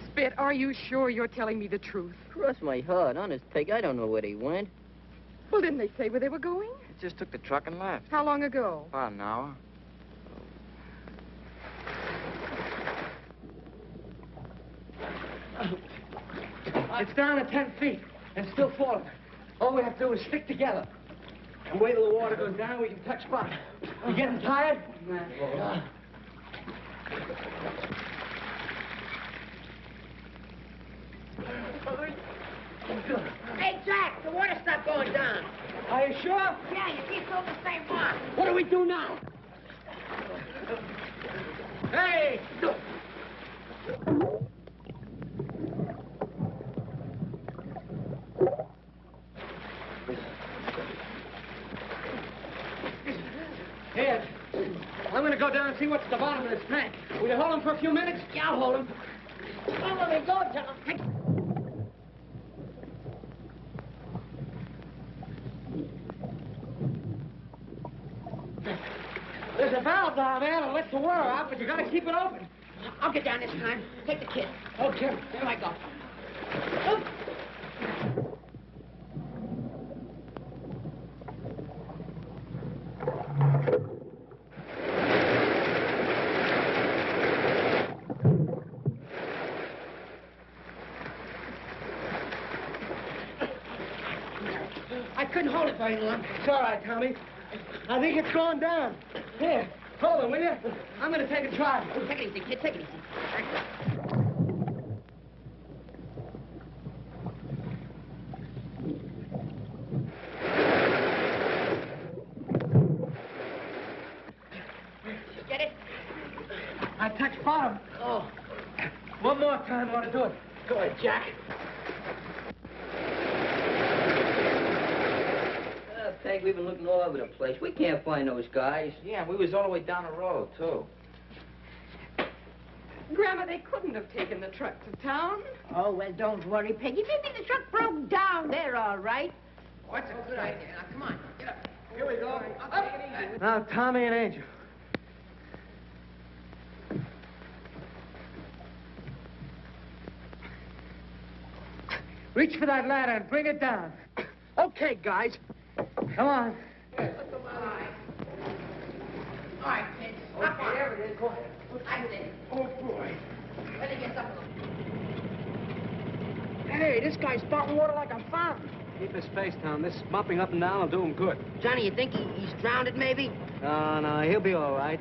Spit, are you sure you're telling me the truth? Cross my heart, honest, Peg. I don't know where they went. Well, didn't they say where they were going? Just took the truck and left. How long ago? About an hour. It's down to 10 feet and still falling. All we have to do is stick together. And wait till the water goes down, we can touch bottom. You getting tired? Hey, Jack, the water stopped going down. Are you sure? Yeah, you keep on the same mark. What do we do now? Hey! Here, I'm going to go down and see what's at the bottom of this tank. Will you hold him for a few minutes? Yeah, I'll hold him. Oh, let me go, John. There's a valve down there that lets the water out, but you got to keep it open. I'll get down this time. Take the kid. Okay. There I go. I couldn't hold it very long. It's all right, Tommy. I think it's gone down. Here, hold it, will you? I'm going to take a try. Take it easy, kid. Take it easy. Get it? I touched bottom. Oh. One more time, I want to do it. Go ahead, Jack. Peg, we've been looking all over the place. We can't find those guys. Yeah, we was all the way down the road, too. Grandma, they couldn't have taken the truck to town. Oh, well, don't worry, Peggy. Maybe the truck broke down. They're all right. What's a good idea? Now, come on. Get up. Here we go. Up. Now, Tommy and Angel. Reach for that ladder and bring it down. Okay, guys. Come on. All right, kids. Up on. There it is. Go ahead. That's it. Oh, boy. Ready to get up. Hey, this guy's spouting water like a fountain. Keep his face down. This mopping up and down will do him good. Johnny, you think he's drowned, maybe? No, he'll be all right.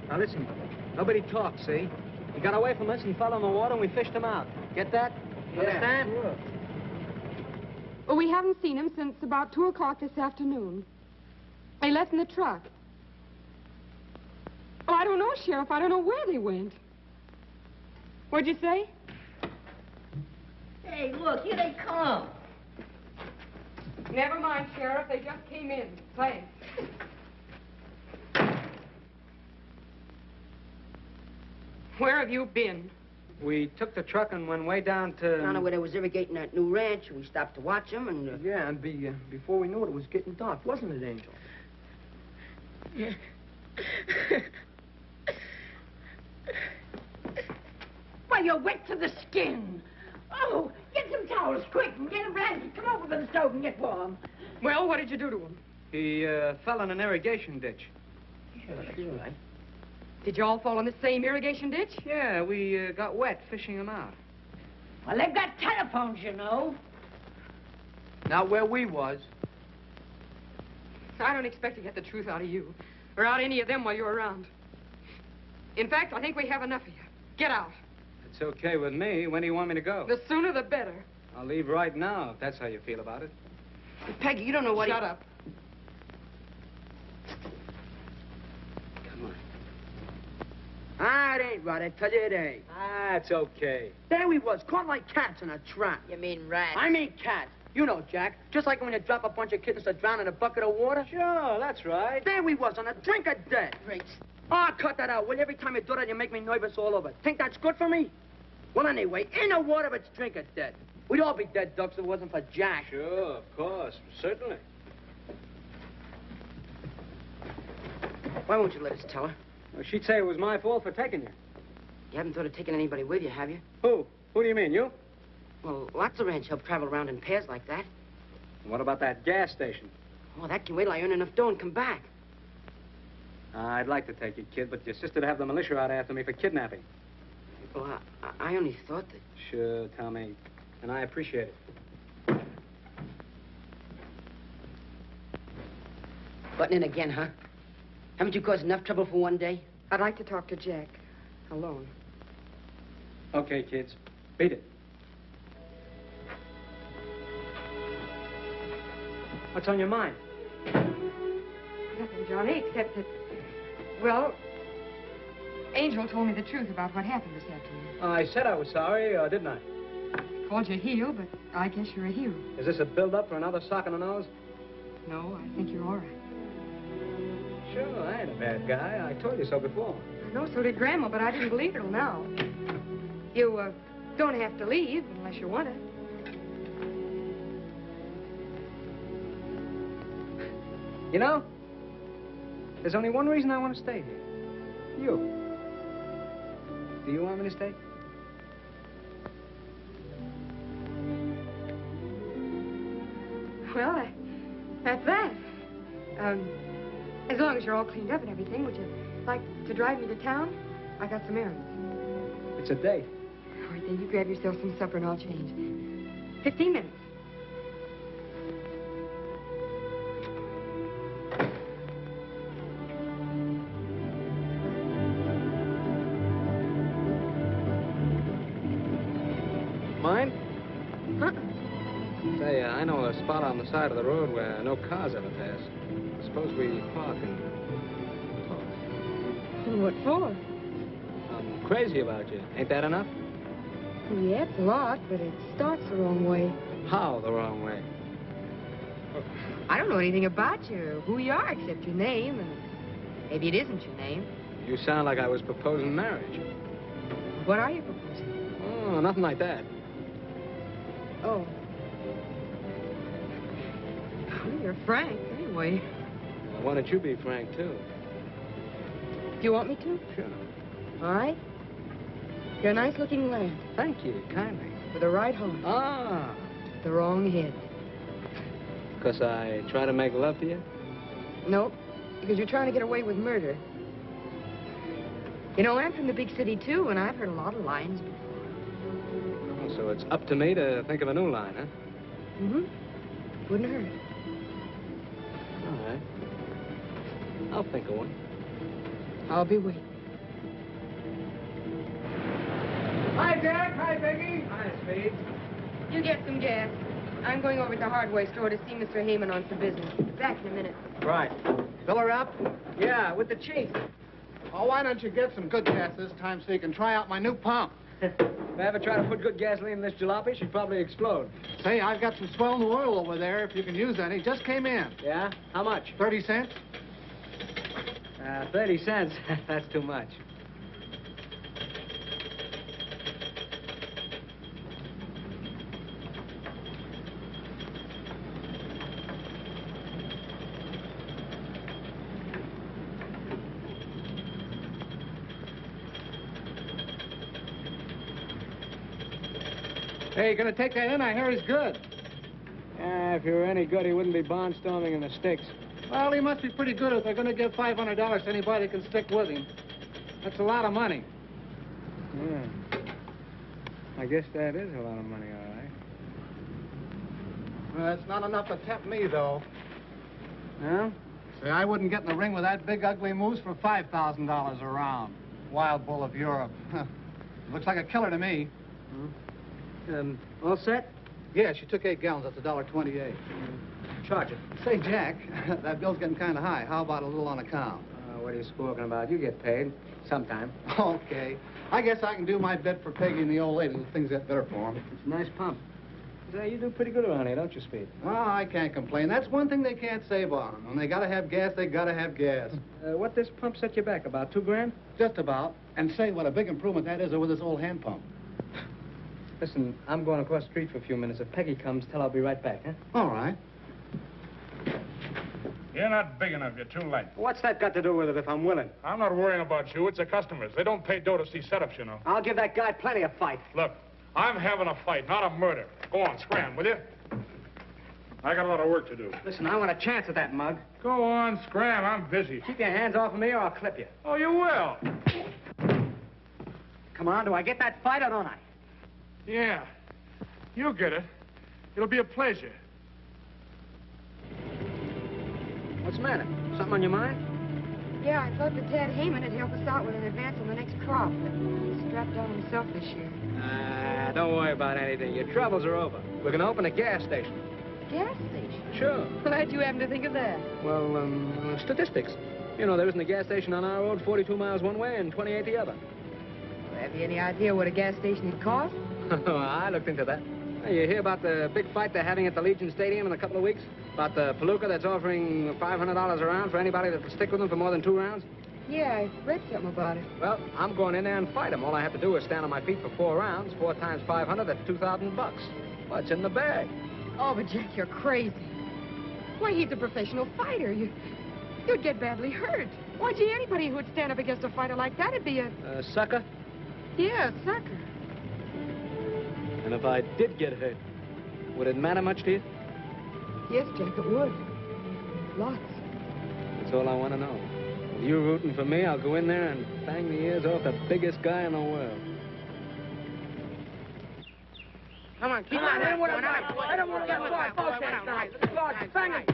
Now, listen. Nobody talks, see? He got away from us, he fell in the water, and we fished him out. Get that? Understand? Sure. Well, we haven't seen him since about 2 o'clock this afternoon. They left in the truck. Oh, I don't know, Sheriff. I don't know where they went. What'd you say? Hey, look, here they come. Never mind, Sheriff. They just came in. Thanks. Where have you been? We took the truck and went way down to... Down to where they was irrigating that new ranch. We stopped to watch them, and... Yeah, and before we knew it, it was getting dark, wasn't it, Angel? Yeah. Why, you're wet to the skin. Oh, get some towels, quick, and get a blanket. Come over to the stove and get warm. Well, what did you do to him? He fell in an irrigation ditch. Sure, that's all right. Did you all fall in the same irrigation ditch? Yeah, we got wet fishing him out. Well, they've got telephones, you know. Not where we was. I don't expect to get the truth out of you, or out of any of them while you're around. In fact, I think we have enough of you. Get out. It's okay with me. When do you want me to go? The sooner the better. I'll leave right now, if that's how you feel about it. Peggy, you don't know what Shut up. Come on. Ah, it ain't right. I tell you it ain't. Ah, it's okay. There we was, caught like cats in a trap. You mean rats? I mean cats. You know, Jack. Just like when you drop a bunch of kittens to drown in a bucket of water. Sure, that's right. There we was, on a drink of death. Great. Ah, cut that out. Well, every time you do that, you make me nervous all over. Think that's good for me? Well, anyway, in the water, it's drink of death. We'd all be dead ducks if it wasn't for Jack. Sure, of course. Certainly. Why won't you let us tell her? Well, she'd say it was my fault for taking you. You haven't thought of taking anybody with you, have you? Who? Who do you mean, you? Well, lots of ranch help travel around in pairs like that. What about that gas station? Oh, that can wait till I earn enough dough and come back. I'd like to take you, kid, but your sister'd have the militia out after me for kidnapping. Well, I only thought that... Sure, Tommy. And I appreciate it. Butting in again, huh? Haven't you caused enough trouble for one day? I'd like to talk to Jack. Alone. Okay, kids. Beat it. What's on your mind? Nothing, Johnny, except that... Well, Angel told me the truth about what happened this afternoon. I said I was sorry, didn't I? Called you a heel, but I guess you're a hero. Is this a build-up for another sock in the nose? No, I think you're all right. Sure, I ain't a bad guy. I told you so before. I know, so did Grandma, but I didn't believe it till now. You, don't have to leave unless you want to. You know, there's only one reason I want to stay here. You. Do you want me to stay? Well, that's that. As long as you're all cleaned up and everything, would you like to drive me to town? I got some errands. It's a date. All right, then you grab yourself some supper and I'll change. 15 minutes. Mine? Huh? Say, I know a spot on the side of the road where no cars ever pass. Suppose we park and talk. What for? I'm crazy about you. Ain't that enough? Yeah, it's a lot, but it starts the wrong way. How the wrong way? I don't know anything about you, or who you are, except your name, and maybe it isn't your name. You sound like I was proposing marriage. What are you proposing? Oh, nothing like that. Oh. Well, you're frank, anyway. Well, why don't you be frank, too? Do you want me to? Sure. All right. You're a nice-looking lad. Thank you, kindly. With the right heart. Ah. The wrong head. Because I try to make love to you? Nope. Because you're trying to get away with murder. You know, I'm from the big city, too, and I've heard a lot of lines before. Oh, so it's up to me to think of a new line, huh? Mm-hmm. Wouldn't hurt. All right. I'll think of one. I'll be waiting. Hi, Jack. Hi, Peggy. Hi, Speed. You get some gas. I'm going over to the hardware store to see Mr. Heyman on some business. Back in a minute. Right. Fill her up. Yeah, with the chief. Oh, why don't you get some good gas this time so you can try out my new pump? If I ever try to put good gasoline in this jalopy, she'd probably explode. Say, I've got some swell new oil over there if you can use any. Just came in. Yeah? How much? 30 cents? 30 cents. That's too much. Hey, you gonna take that in? I hear he's good. Yeah, if he were any good, he wouldn't be barnstorming in the sticks. Well, he must be pretty good if they're gonna give $500 to anybody that can stick with him. That's a lot of money. Yeah. I guess that is a lot of money, all right. Well, it's not enough to tempt me, though. Well, Say, I wouldn't get in the ring with that big, ugly moose for $5,000 a round. Wild bull of Europe. Looks like a killer to me. All set? Yeah, she took 8 gallons. That's $1.28. Charge it. Say, Jack, that bill's getting kind of high. How about a little on account? What are you squawking about? You get paid. Sometime. Okay. I guess I can do my bit for Peggy and the old lady. Things get better for them. It's a nice pump. Say, you do pretty good around here, don't you, Speed? Oh, I can't complain. That's one thing they can't say about them. When they gotta have gas, they gotta have gas. What this pump set you back? About $2 grand? Just about. And say, what a big improvement that is over this old hand pump. Listen, I'm going across the street for a few minutes. If Peggy comes, tell her I'll be right back, huh? All right. You're not big enough. You're too late. What's that got to do with it if I'm willing? I'm not worrying about you. It's the customers. They don't pay dough to see setups, you know. I'll give that guy plenty of fight. Look, I'm having a fight, not a murder. Go on, scram, will you? I got a lot of work to do. Listen, I want a chance at that mug. Go on, scram. I'm busy. Keep your hands off of me or I'll clip you. Oh, you will? Come on, do I get that fight or don't I? Yeah. You'll get it. It'll be a pleasure. What's the matter? Something on your mind? Yeah, I thought that Tad Heyman would help us out with an advance on the next crop, but he's strapped out himself this year. Don't worry about anything. Your troubles are over. We're going to open a gas station. Gas station? Sure. Glad you happen to think of that. Well, statistics. You know, there isn't a gas station on our road 42 miles one way and 28 the other. Well, have you any idea what a gas station would cost? I looked into that. You hear about the big fight they're having at the Legion Stadium in a couple of weeks? About the palooka that's offering $500 a round for anybody that will stick with them for more than 2 rounds? Yeah, I read something about it. Well, I'm going in there and fight them. All I have to do is stand on my feet for 4 rounds. 4 times 500, that's $2,000. What's in the bag? Oh, but Jack, you're crazy. Why, he's a professional fighter. You'd get badly hurt. Why, gee, anybody who would stand up against a fighter like that would be a sucker? Yeah, a sucker. And if I did get hurt, would it matter much to you? Yes, Jack, it would. Lots. That's all I want to know. If you're rooting for me, I'll go in there and bang the ears off the biggest guy in the world. Come on, keep on. I don't want to fight. I don't want to get fight. Both hands tonight. Bang it.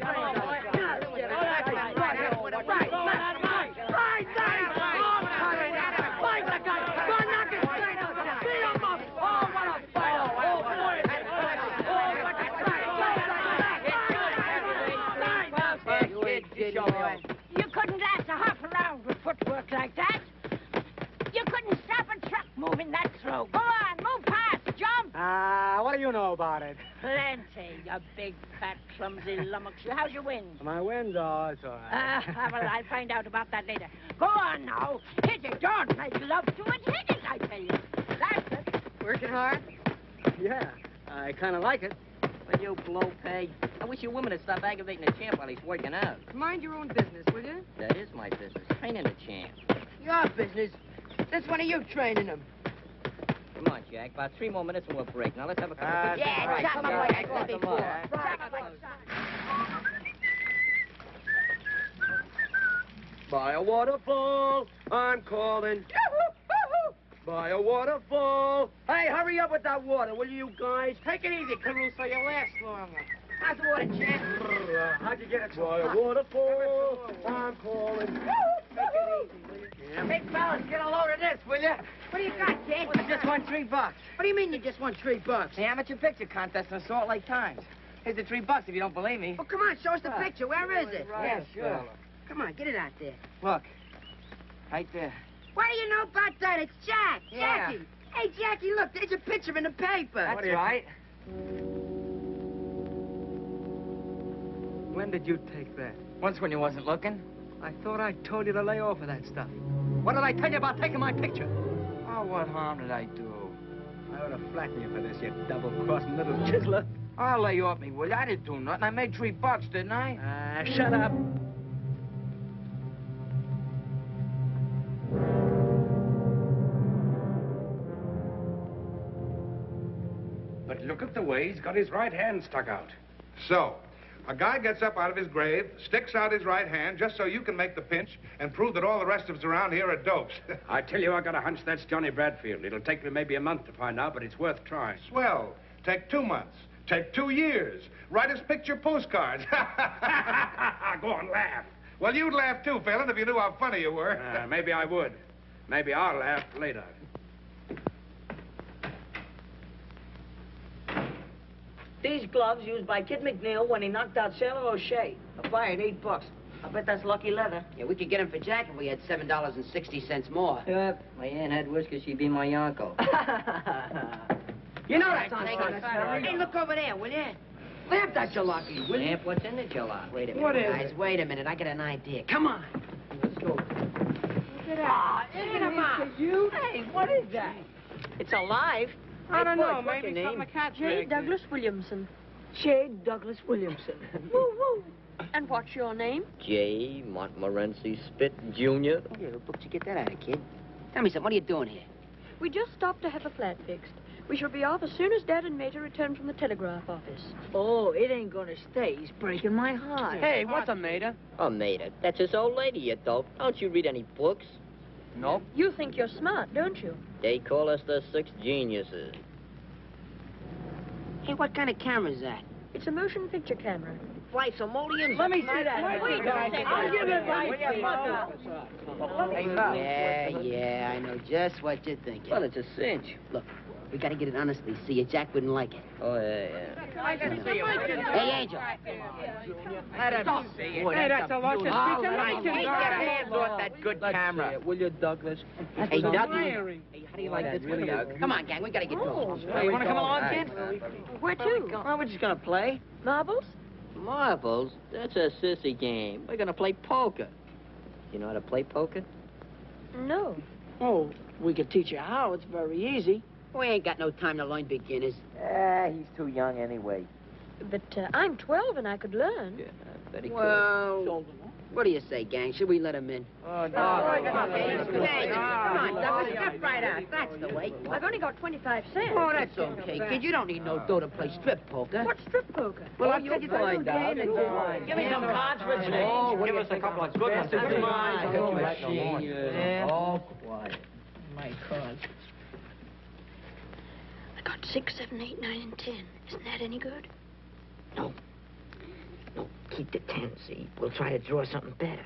You couldn't last a half a round with footwork like that. You couldn't stop a truck moving that slow. Go on, move past, jump. What do you know about it? Plenty, you big, fat, clumsy lummox. How's your wind? My wind? Oh, it's all right. Well, I'll find out about that later. Go on now. Hit it. Don't make love to it. Hit it, I tell you. That's it. Working hard? Yeah, I kind of like it. Will you blow, Peg? I wish you women would stop aggravating the champ while he's working out. Mind your own business, will you? That is my business. Training the champ. Your business. That's one of you training him. Come on, Jack. About 3 more minutes and we'll break. Now let's have a couple of... Yeah, chop him away. I said before. By a waterfall, I'm calling. By a waterfall. Hey, hurry up with that water, will you guys? Take it easy, Caruso. You'll last longer. How's the water, champ? How'd you get it so By a waterfall, I'm calling. Take it easy, will you? Yeah. Big fellas, get a load of this, will you? What do you got, kid? I just won $3. What do you mean you just won $3? The amateur picture contest in Salt Lake Times. Here's the $3 if you don't believe me. Well, come on, show us the picture. Where is it? Yeah, sure. Come on, get it out there. Look. Right there. What do you know about that? It's Jack. Yeah. Jackie. Hey, Jackie, look, there's a picture in the paper. That's right. When did you take that? Once when you wasn't looking. I thought I told you to lay off of that stuff. What did I tell you about taking my picture? Oh, what harm did I do? I ought to flatten you for this, you double-crossing little chiseler. I'll lay off me, will you? I didn't do nothing. I made $3, didn't I? Shut up. But look at the way he's got his right hand stuck out. So, a guy gets up out of his grave, sticks out his right hand just so you can make the pinch and prove that all the rest of us around here are dopes. I tell you, I got a hunch that's Johnny Bradfield. It'll take me maybe a month to find out, but it's worth trying. Swell. Take 2 months. Take 2 years. Write us picture postcards. Go on, laugh. Well, you'd laugh too, Phelan, if you knew how funny you were. Maybe I would. Maybe I'll laugh later. These gloves used by Kid McNeil when he knocked out Sailor O'Shea. I fired $8. I bet that's lucky leather. Yeah, we could get him for Jack if we had $7.60 more. Yep. My aunt had whiskers, she'd be my uncle. You know that's on Hey, look over there, will you? Lamp that jalopy, will you? Lamp, what's in the jalopy? Wait a minute, What is guys. it? Wait a minute. I got an idea. Come on. Let's go. Look at that. Look at him out. Hey, what is that? It's alive. I don't know. What's Maybe your something name? a cat J. makes. Douglas Williamson. J. Douglas Williamson. Woo, woo. And what's your name? J. Montmorency Spit, Jr. Yeah, where'd you get that out of, kid? Tell me something. What are you doing here? We just stopped to have a flat fixed. We shall be off as soon as Dad and Mater return from the telegraph office. Oh, it ain't gonna stay. He's breaking my heart. Hey, what's a mater? A mater. That's his old lady, you dope. Don't you read any books? Nope. You think you're smart, don't you? They call us the Six Geniuses. Hey, what kind of camera is that? It's a motion picture camera. Fly simoleons? Let me see that. Wait, I'll give it right to you. Yeah, I know just what you're thinking. Well, it's a cinch. Look, we gotta get it honestly. See you, Jack wouldn't like it. Oh, yeah. Hey, Angel. Let him see it. Hey, that's a luscious piece of nice. Get your hands off that good camera. Will you, Douglas? Hey, Doug. Admiring. Hey, how do you like this? Come on, gang. We gotta get going. Hey, you want to come along, kid? Where to? Well, we're just gonna play. Marbles? Marbles? That's a sissy game. We're gonna play poker. You know how to play poker? No. Oh, we could teach you how. It's very easy. We ain't got no time to learn beginners. He's too young anyway. But I'm 12 and I could learn. Yeah, I bet he Well, what do you say, gang? Should we let him in? Oh, Come on, Douglas. Step right out. That's the way. I've only got 25 cents. Oh, that's okay, kid. You don't need no dough to play strip poker. What's strip poker? Well, I'll tell you the find out. Give me some cards for change. Oh, give us a couple of good ones. Come on. All quiet. My cards. I got 6, 7, 8, 9, and 10. Isn't that any good? No. No, keep the 10, see? We'll try to draw something better.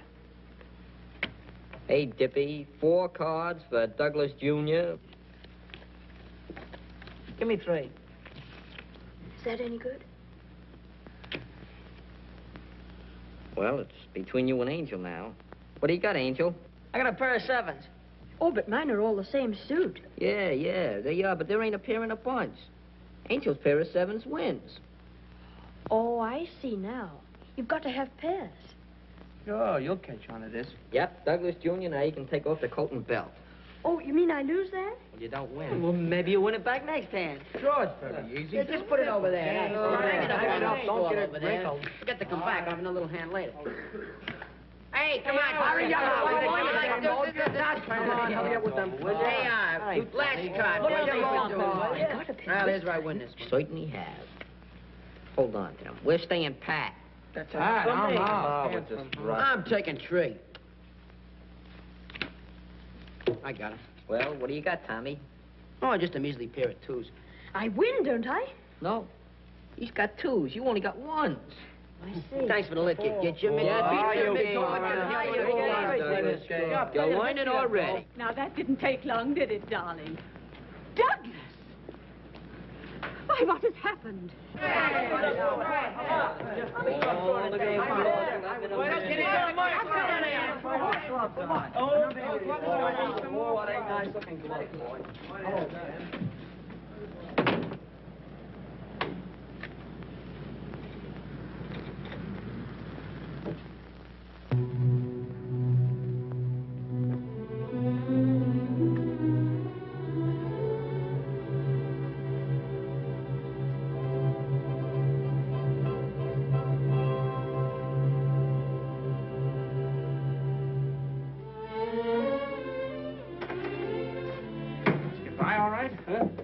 Hey, Dippy, 4 cards for Douglas Jr. Give me 3. Is that any good? Well, it's between you and Angel now. What do you got, Angel? I got a pair of 7s. Oh, but mine are all the same suit. Yeah, they are, but there ain't a pair in a bunch. Angel's pair of 7s wins. Oh, I see now. You've got to have pairs. Oh, you'll catch on to this. Yep, Douglas Jr., now you can take off the coat and belt. Oh, you mean I lose that? Well, you don't win. Well, maybe you win it back next hand. Sure, it's very easy. Yeah, just put it over there. Yeah, Hang it up on the don't wall get it over there. wrinkled. Forget to come back. I'll have another little hand later. Hey, come on. hurry up. Come on, hurry up with them. Hey, last card. What are you doing? Well, here's where I win this one. Certainly have. Hold on, Tim. We're staying pat. That's all right. I'm out. I'm taking 3. I got it. Well, what do you got, Tommy? Oh, just a measly pair of 2s. I win, don't I? No. He's got 2s. You only got 1s. I see. Thanks for the lift, kid. Get your Yeah, You're learning already. Now, that didn't take long, did it, darling? Douglas! Why, what has happened?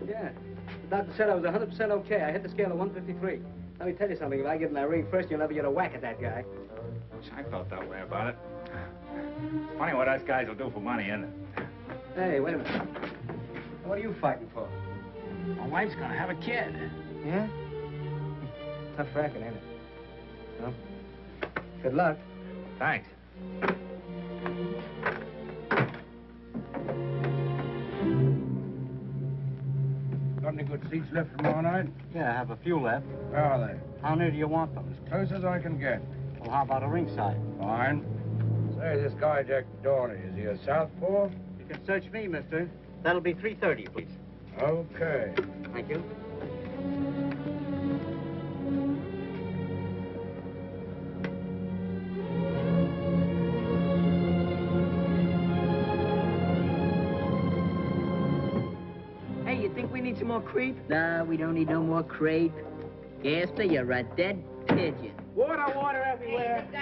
Yeah. The doctor said I was 100% okay. I hit the scale of 153. Let me tell you something. If I get in that ring first, you'll never get a whack at that guy. I felt that way about it. Funny what us guys will do for money, isn't it? Hey, wait a minute. What are you fighting for? My wife's gonna have a kid. Yeah? Tough racket, ain't it? Well, good luck. Thanks. Got any good seats left tomorrow night? Yeah, I have a few left. Where are they? How near do you want them? As close as I can get. Well, how about a ringside? Fine. Say, this guy Jack Dorney, is he a southpaw? You can search me, mister. That'll be 3:30, please. Okay. Thank you. Hey, you think we need some more creep? Nah, we don't need no more crepe. Gaster, you're a dead pigeon. Water everywhere. Hey,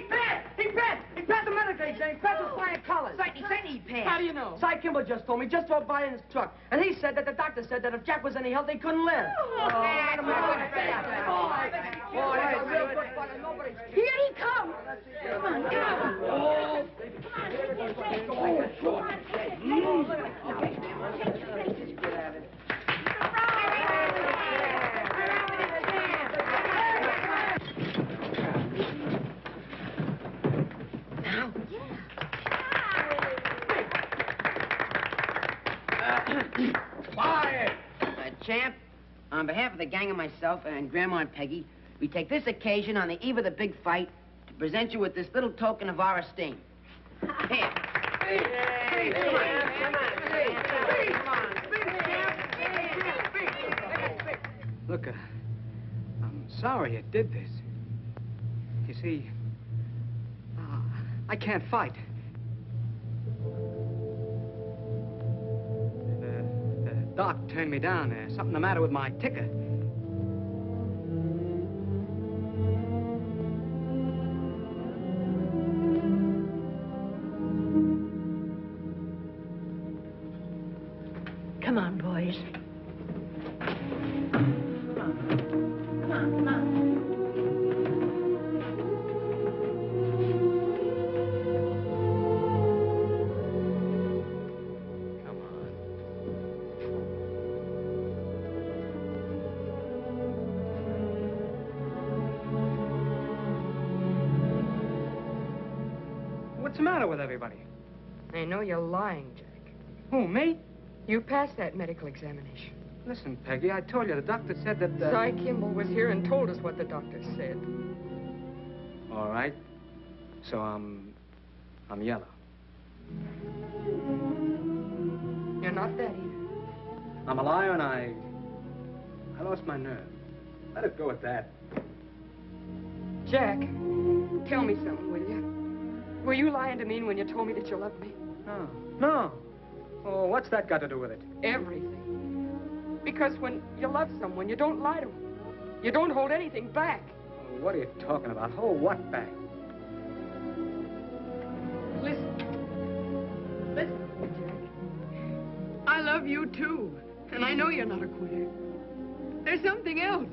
Pat! Hey, Pat! Hey, Pat, the medical exam. Pat was flying colors. Certainly, Pat. How do you know? Cy Kimball just told me. Just drove by in his truck. And he said that the doctor said that if Jack was any help, they couldn't live. Here he comes. Come on, come Quiet! Champ, on behalf of the gang and myself and Grandma and Peggy, we take this occasion on the eve of the big fight to present you with this little token of our esteem. Here. Look, I'm sorry I did this. You see, I can't fight. The doc turned me down. There's something the matter with my ticker. Come on, boys. What's the matter with everybody? I know you're lying, Jack. Who, me? You passed that medical examination. Listen, Peggy, I told you the doctor said that... Cy Kimball was here and told us what the doctor said. All right. So I'm yellow. You're not that either. I'm a liar and I lost my nerve. Let it go at that. Jack, tell me something, will you? Were you lying to me when you told me that you loved me? No. Oh, what's that got to do with it? Everything. Because when you love someone, you don't lie to them. You don't hold anything back. Oh, what are you talking about? Hold what back? Listen, Jack. I love you, too. And I know you're not a quitter. There's something else.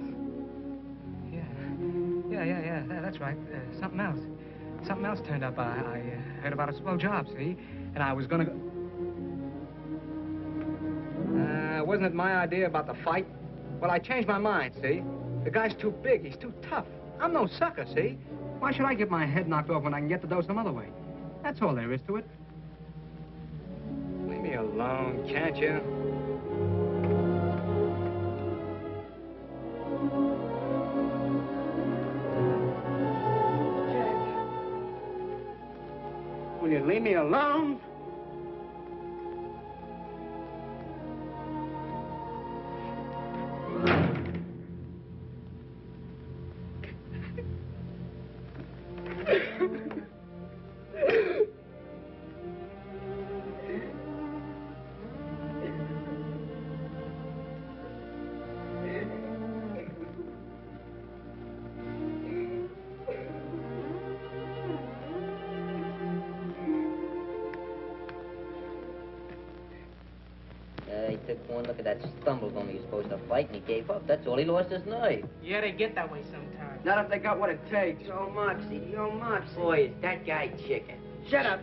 Yeah, that's right. Something else. Something else turned up. I heard about a swell job, see? And I was gonna go... wasn't it my idea about the fight? Well, I changed my mind, see? The guy's too big. He's too tough. I'm no sucker, see? Why should I get my head knocked off when I can get the dough some other way? That's all there is to it. Leave me alone, can't you? Will you leave me alone? He took one look at that stumble when he was supposed to fight, and he gave up. That's all. He lost his nerve. Yeah, they get that way sometimes. Not if they got what it takes. Yo, Moxie. Boy, is that guy chicken. Shut up.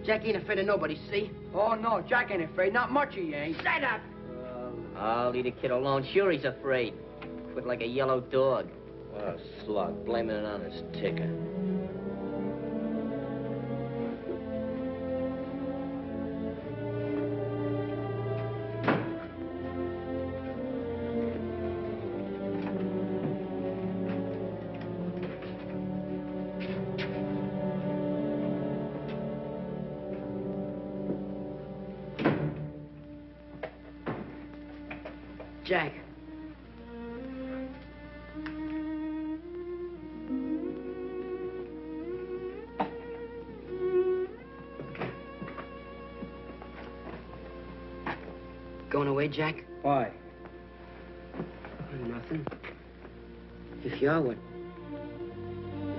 Jack ain't afraid of nobody, see? Oh, no, Jack ain't afraid. Not much he ain't. Shut up. I'll leave the kid alone. Sure, he's afraid. foot like a yellow dog. What a slug, blaming it on his ticker. Jack. Going away, Jack? Why? Nothing. If you are, what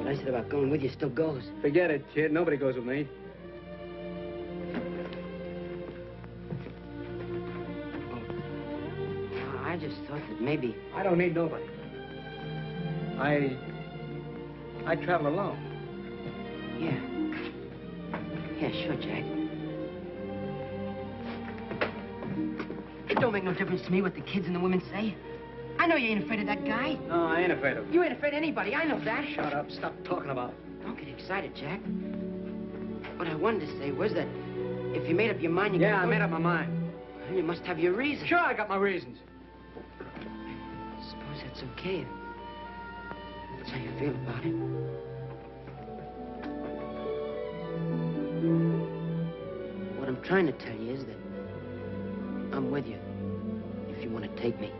I said about going with you still goes. Forget it, kid. Nobody goes with me. I just thought that maybe... I don't need nobody. I travel alone. Yeah. Yeah, sure, Jack. It don't make no difference to me what the kids and the women say. I know you ain't afraid of that guy. No, I ain't afraid of him. You ain't afraid of anybody. I know that. Shut up. Stop talking about it. Don't get excited, Jack. What I wanted to say was that if you made up your mind... I made up my mind. Well, you must have your reasons. Sure, I got my reasons. Suppose that's okay. That's how you feel about it. What I'm trying to tell you is that I'm with you if you want to take me.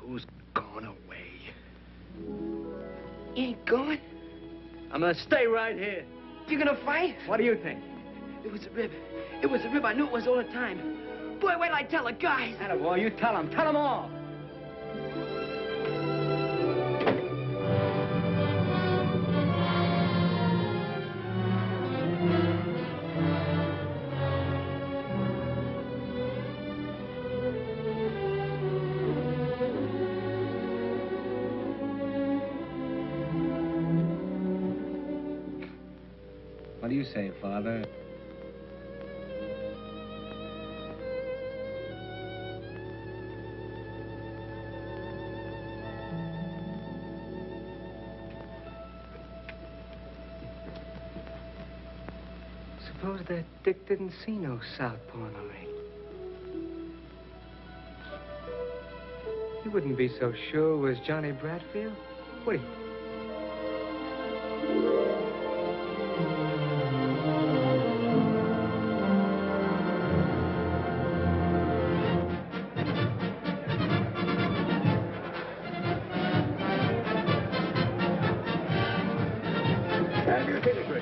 Who's gone away? You ain't going? I'm gonna stay right here. You're gonna fight? What do you think? It was a rib. It was a rib. I knew it was all the time. Boy, wait till I tell the guys. Attaboy, you tell them. Tell them all. What do you say, Father? Suppose that Dick didn't see no southpaw in the ring. He wouldn't be so sure it was Johnny Bradfield, would he?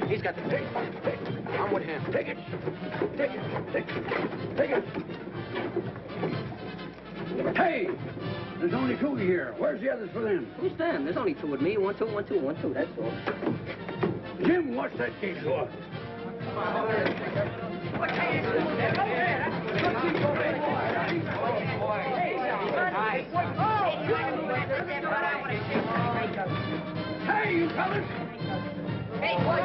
He's got the tape. I'm with him. Take it. Take it. Take it. Take it. Hey! There's only two here. Where's the others for them? Who's them? There's only two with me. 1, 2, 1, 2, 1, 2. That's all. Jim, watch that gate door. Hey, you fellas! Hey, boys,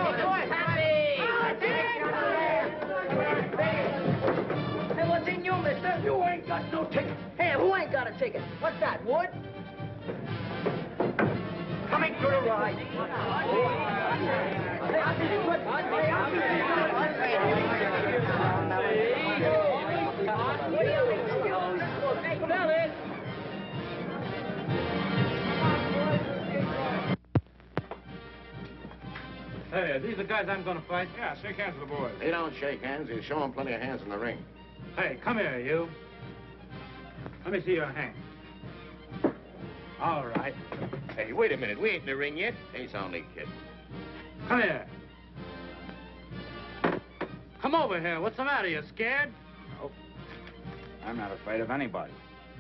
Hey, what's in you, mister? You ain't got no ticket. Hey, who ain't got a ticket? What's that, Wood? Coming to the ride. Hey, I'll see you quick. Hey, are these the guys I'm gonna fight? Yeah, shake hands with the boys. They don't shake hands. You show them plenty of hands in the ring. Hey, come here, you. Let me see your hand. All right. Hey, wait a minute. We ain't in the ring yet. He's only kidding. Come here. Come over here. What's the matter? You scared? Oh, I'm not afraid of anybody.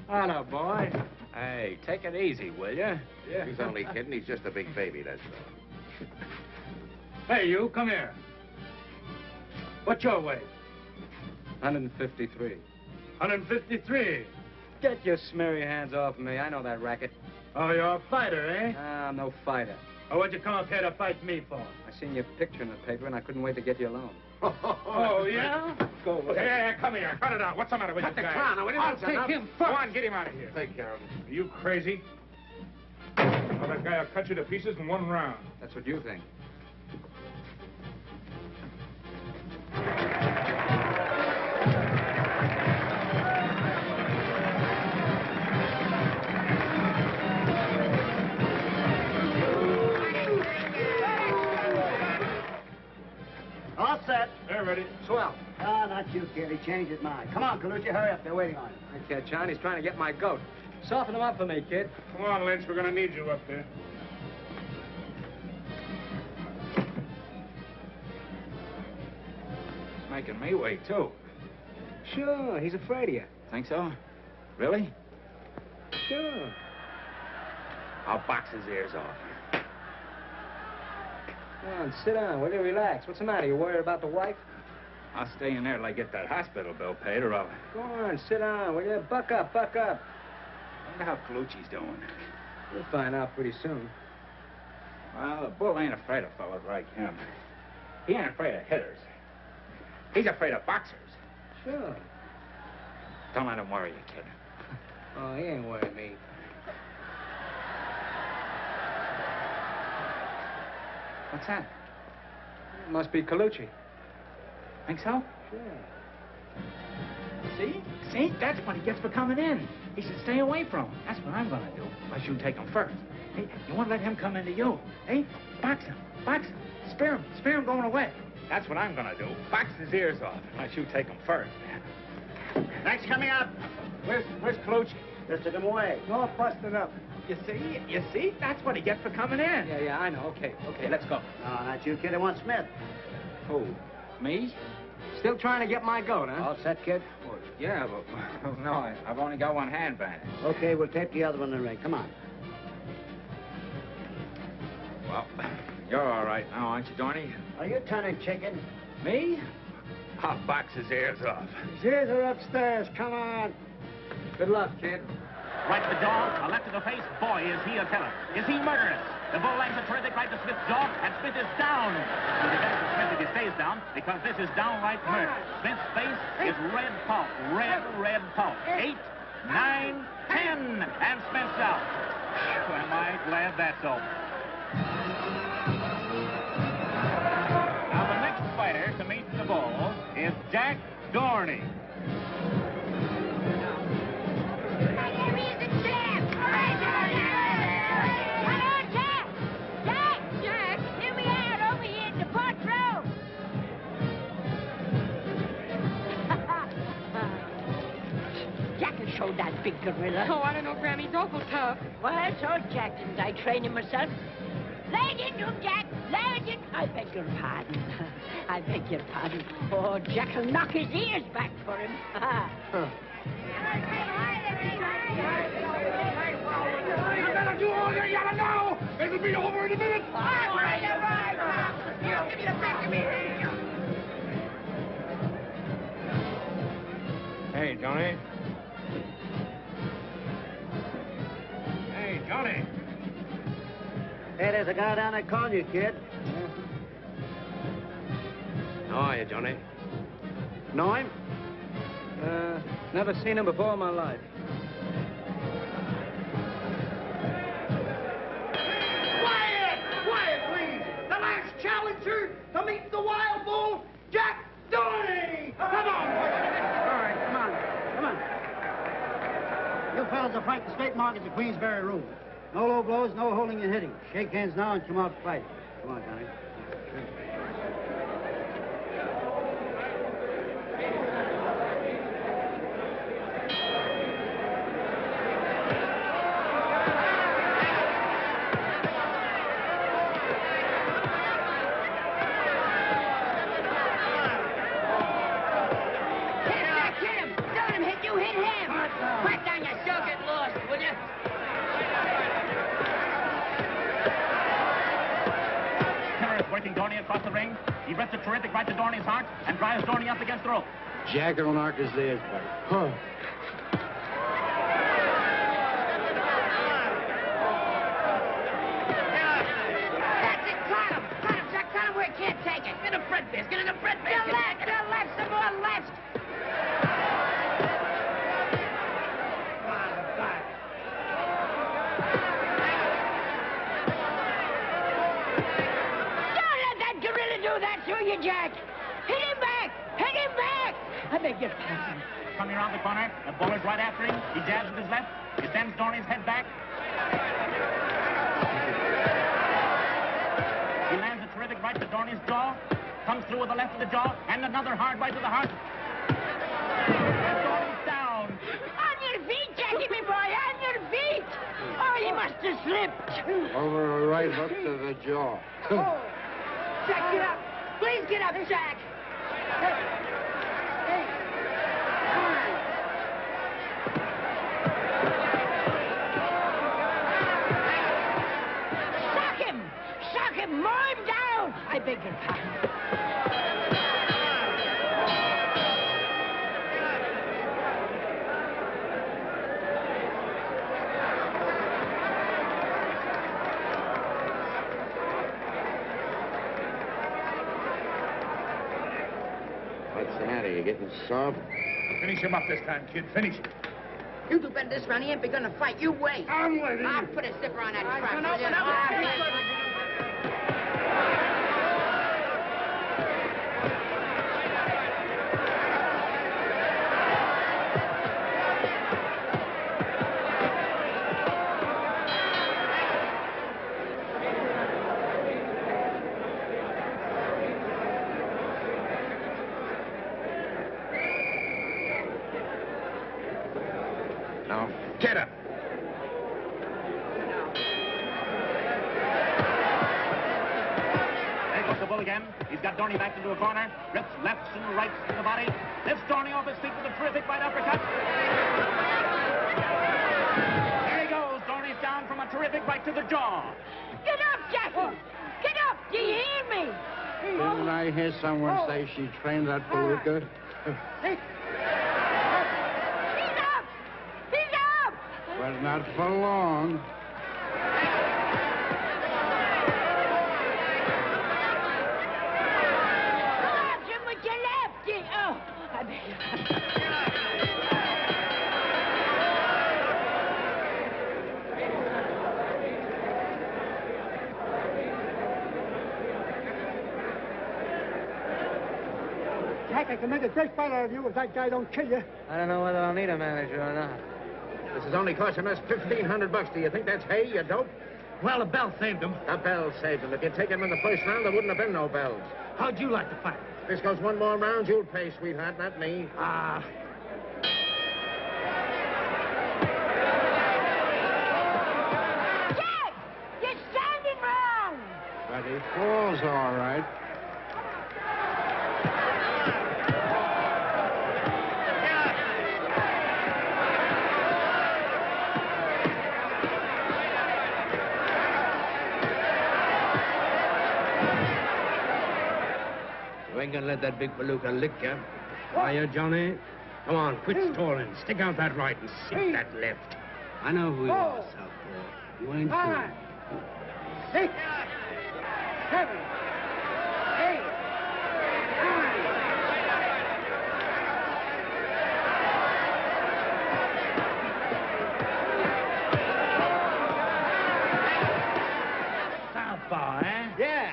Hello, boy. Hey, take it easy, will you? Yeah. He's only kidding. He's just a big baby, that's all. Hey, you, come here. What's your weight? 153. 153. Get your smeary hands off me. I know that racket. Oh, you're a fighter, eh? I'm no fighter. Or what'd you come up here to fight me for? I seen your picture in the paper, and I couldn't wait to get you alone. Oh, yeah? Go away. Hey, come here. Cut it out. What's the matter with Cut you the guys? clown out. I'll take him first. Go on, get him out of here. Take care of him. Are you crazy? Well, that guy will cut you to pieces in one round. That's what you think. All set. They're ready. Swell. Ah, not you, kid. He changed his mind. Come on, Colucci, hurry up. They're waiting on you. Okay, John, he's trying to get my goat. Soften him up for me, kid. Come on, Lynch. We're going to need you up there. He's making me wait, too. Sure, he's afraid of you. Think so? Really? Sure. I'll box his ears off. Come on, sit down. Will you relax? What's the matter? You worried about the wife? I'll stay in there till I get that hospital bill paid, or I'll... Go on, sit down, will you? Buck up, buck up. I wonder how Colucci's doing. We'll find out pretty soon. Well, the bull ain't afraid of fellas like him. He ain't afraid of hitters. He's afraid of boxers. Sure. Don't let him worry you, kid. Oh, he ain't worried me. What's that? It must be Colucci. Think so? Sure. See? See? That's what he gets for coming in. He should stay away from him. That's what I'm gonna do. Unless you take him first. Hey, you won't let him come into you. Hey, box him. Box him. Spear him going away. That's what I'm gonna do. Box his ears off. Unless you take him first. Thanks for coming up. Where's Colucci? Just took him away. All busted up. You see? That's what he gets for coming in. Yeah, I know. Okay, let's go. No, not you, kid. I want Smith. Who? Me? Still trying to get my goat, huh? All set, kid? Well, yeah, but... No, I've only got one hand bandaged. Okay, we'll tape the other one in the ring. Come on. Well, you're all right now, aren't you, Dorney? Are you turning chicken? Me? I'll box his ears off. His ears are upstairs. Come on. Good luck, kid. Right to the jaw, a left to the face. Boy, is he a killer. Is he murderous? The bull lands a terrific right to Smith's jaw, and Smith is down. It'll be better for Smith if he stays down, because this is downright murder. Smith's face is red pulp. Red pulp. 8, 9, 10, and Smith's out. Am I glad that's over. Now, the next fighter to meet the bull is Jack Dorney. Show that big gorilla. Oh, I don't know, Grammy. He's awful tough. Well, so Jack, didn't I train him myself? Lay into him, Jack. Lay into... I beg your pardon. I beg your pardon. Oh, Jack will knock his ears back for him. You better do all you gotta know. It'll be over in a minute. Give me the back of me. Hey, Johnny. Hey, Johnny. Hey, there's a guy down there calling you, kid. How are you, Johnny? Know him? Never seen him before in my life. Quiet, please. The last challenger to meet the wild bull, Jack Dorney. Come on. All right, come on. You fellas will fight the straight mark at the Queensberry room. No low blows, no holding and hitting. Shake hands now and come out to fight. Come on, Johnny. Working Dorney across the ring. He reps a terrific right to Dorney's heart and drives Dorney up against the rope. Jack will knock his ears back. Huh. that's who you, Jack. Hit him back! Hit him back! I beg your pardon. Coming around the corner. The bowler's right after him. He jabs with his left. He sends Dorney's head back. He lands a terrific right to Dorney's jaw. Comes through with the left of the jaw. And another hard right to the heart. And Dorney's down. On your feet, Jackie, my boy, on your feet! Oh, he must have slipped. Over a right hook to the jaw. Oh. Jack, get up. Please get up, Jack. Shock him! Shock him! Mow him down! I beg your pardon. What's the matter? You getting soft? Finish him up this time, kid. Finish him. You do better this round. He ain't begun to fight. You wait. I'm waiting. I'll put a zipper on that truck. Open up. Now, get up. There goes the bull again. He's got Dorney back into a corner. Rips lefts and rights to the body. Lifts Dorney off his feet with a terrific right uppercut. There he goes. Dorney's down from a terrific right to the jaw. Get up, Jackie! Get up! Do you hear me? Didn't I hear someone say she trained that palooka? He's up! He's up! But not for long. Watch him with your lefty! Oh, I beg your pardon. Jack, I can make a great fight out of you if that guy don't kill you. I don't know whether I'll need a manager or not. This is only costing us $1,500. Do you think that's hay, you dope? Well, the bell saved him. The bell saved him. If you'd taken him in the first round, there wouldn't have been no bells. How'd you like to fight? If this goes one more round, you'll pay, sweetheart, not me. Ah. Jack! You're standing wrong! But he falls all right. You ain't gonna let that big palooka lick you. Are you, Johnny? Come on, quit stalling. Stick out that right and sink that left. I know who you are, Southpaw. You ain't fool. 6, 7, 8, 9. Southpaw, eh? Yeah.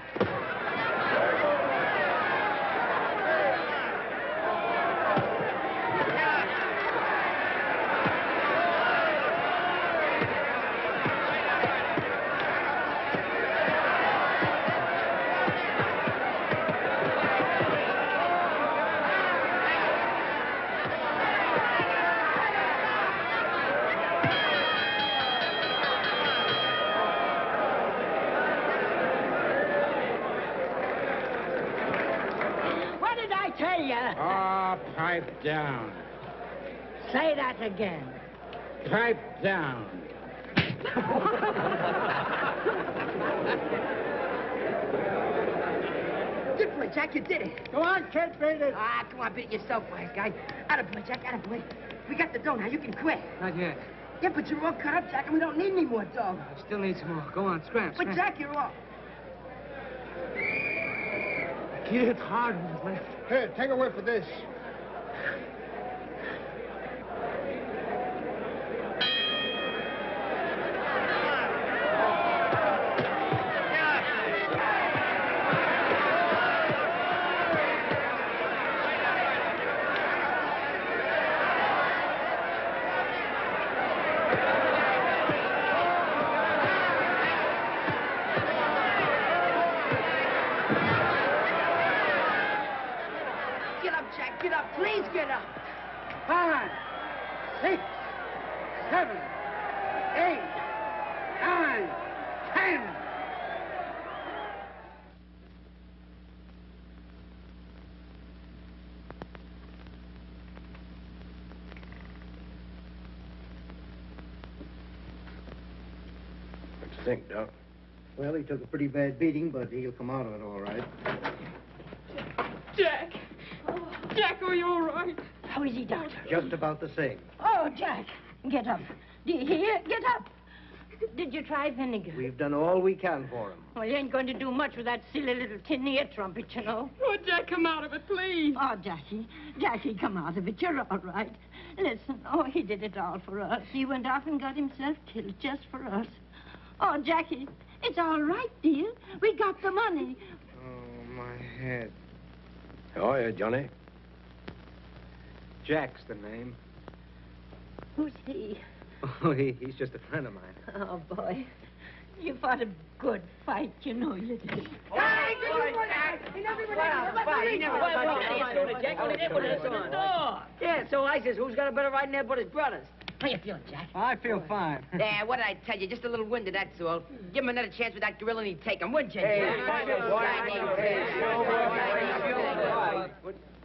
What did I tell you? Ah, pipe down. Say that again. Pipe down. Good boy, Jack. You did it. Go on, kid, beat it. Ah, come on, beat it yourself, wise guy. Attaboy, Jack, attaboy. We got the dough now. You can quit. Not yet. Yeah, but you're all cut up, Jack, and we don't need any more dough. I still need some more. Go on, scram, But, scram. Jack, you're all... He hit hard with his left. Here, take a whiff of this. Please get up. 5, 6, 7, 8, 9, 10. What do you think, Doc? Well, he took a pretty bad beating, but he'll come out of it all right. Jack. Jack, are you all right? How is he, Doctor? Just about the same. Oh, Jack, get up. Do you hear? Get up. Did you try vinegar? We've done all we can for him. Well, you ain't going to do much with that silly little tin ear trumpet, you know. Oh, Jack, come out of it, please. Oh, Jackie, come out of it. You're all right. Listen, he did it all for us. He went off and got himself killed just for us. Oh, Jackie, it's all right, dear. We got the money. Oh, my head. How are you, Johnny? Jack's the name. Who's he? Oh, he's just a friend of mine. Oh, boy. You fought a good fight, you know you did. Hey, Yeah, so I says, who's got a better right in there but his brothers? How you feeling, Jack? I feel fine. Yeah, what did I tell you? Just a little winded, that's all. Give him another chance with that gorilla and he'd take him, wouldn't you?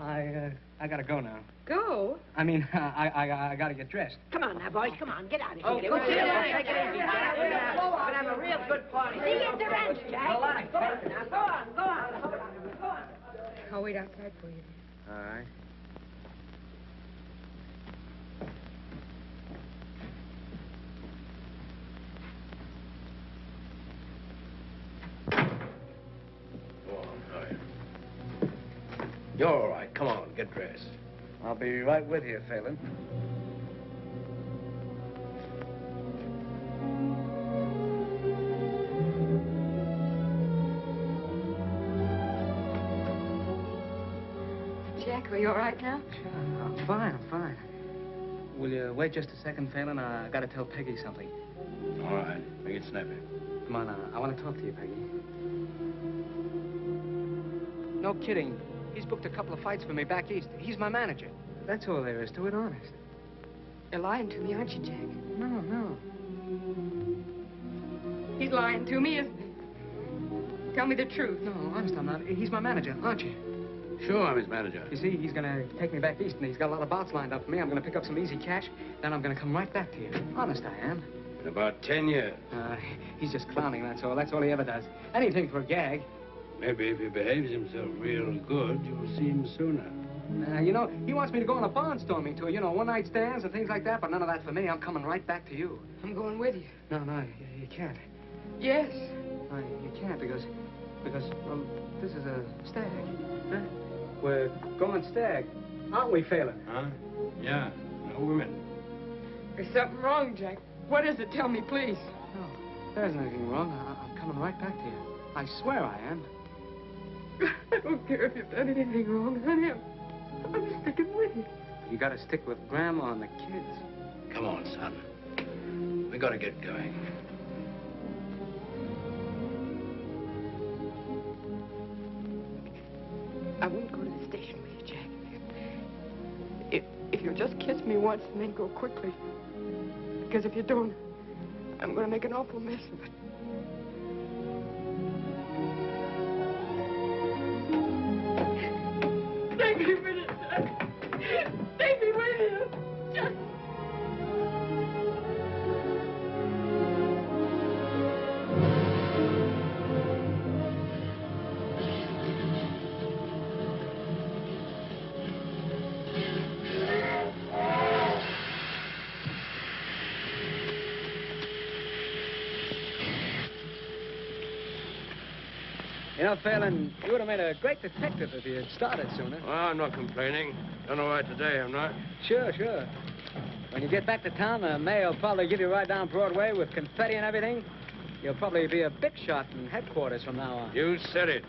I gotta go now. Go? I mean, I gotta get dressed. Come on now, boys, come on, get out of here. Okay, Go well, sit down, yeah, take it easy. We're gonna have a real good party. See you at the ranch, Jack. Go on, go on. I'll wait outside for you. All right. You're all right. Come on, get dressed. I'll be right with you, Phelan. Jack, are you all right now? I'm fine. Will you wait just a second, Phelan? I gotta tell Peggy something. All right. Make it snappy. Come on, I want to talk to you, Peggy. No kidding. He's booked a couple of fights for me back east. He's my manager. That's all there is to it, honest. You're lying to me, aren't you, Jack? No. He's lying to me, isn't he? Tell me the truth. No, honest, I'm not. He's my manager, aren't you? Sure, I'm his manager. You see, he's gonna take me back east, and he's got a lot of bouts lined up for me. I'm gonna pick up some easy cash, then I'm gonna come right back to you. Honest, I am. In about 10 years. He's just clowning, that's all. That's all he ever does. Anything for a gag. Maybe if he behaves himself real good, you'll see him sooner. You know, he wants me to go on a barnstorming tour, you know, one-night stands and things like that, but none of that for me. I'm coming right back to you. I'm going with you. No, you can't. Yes. No, you can't because, well, this is a stag. Huh? We're going stag, aren't we, Phelan? Huh? Yeah, no women. There's something wrong, Jack. What is it? Tell me, please. No, there's nothing wrong. I'm coming right back to you. I swear I am. I don't care if you've done anything wrong, honey. I'm sticking with you. You gotta stick with Grandma and the kids. Come on, son. We gotta get going. I won't go to the station with you, Jack. If you'll just kiss me once and then go quickly. Because if you don't, I'm going to make an awful mess of it. Take me with you, Jack. Take me with you. Just... You know, Phelan, you would have made a great detective if you had started sooner. Well, I'm not complaining. Done all right today, I'm not. Sure. When you get back to town, the mayor will probably give you right down Broadway with confetti and everything. You'll probably be a big shot in headquarters from now on. You said it.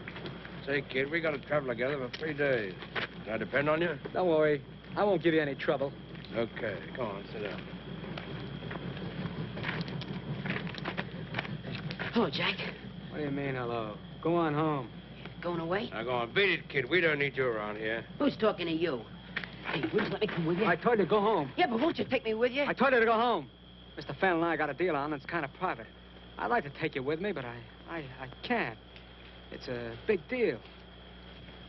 Say, kid, we got to travel together for 3 days. Can I depend on you? Don't worry. I won't give you any trouble. Okay. Come on, sit down. Hello, Jack. What do you mean, hello? Go on home. Going away? Now, go on. Beat it, kid. We don't need you around here. Who's talking to you? Hey, will you let me come with you? I told you to go home. Yeah, but won't you take me with you? I told you to go home. Mr. Fennel and I got a deal on. It's kind of private. I'd like to take you with me, but I can't. It's a big deal.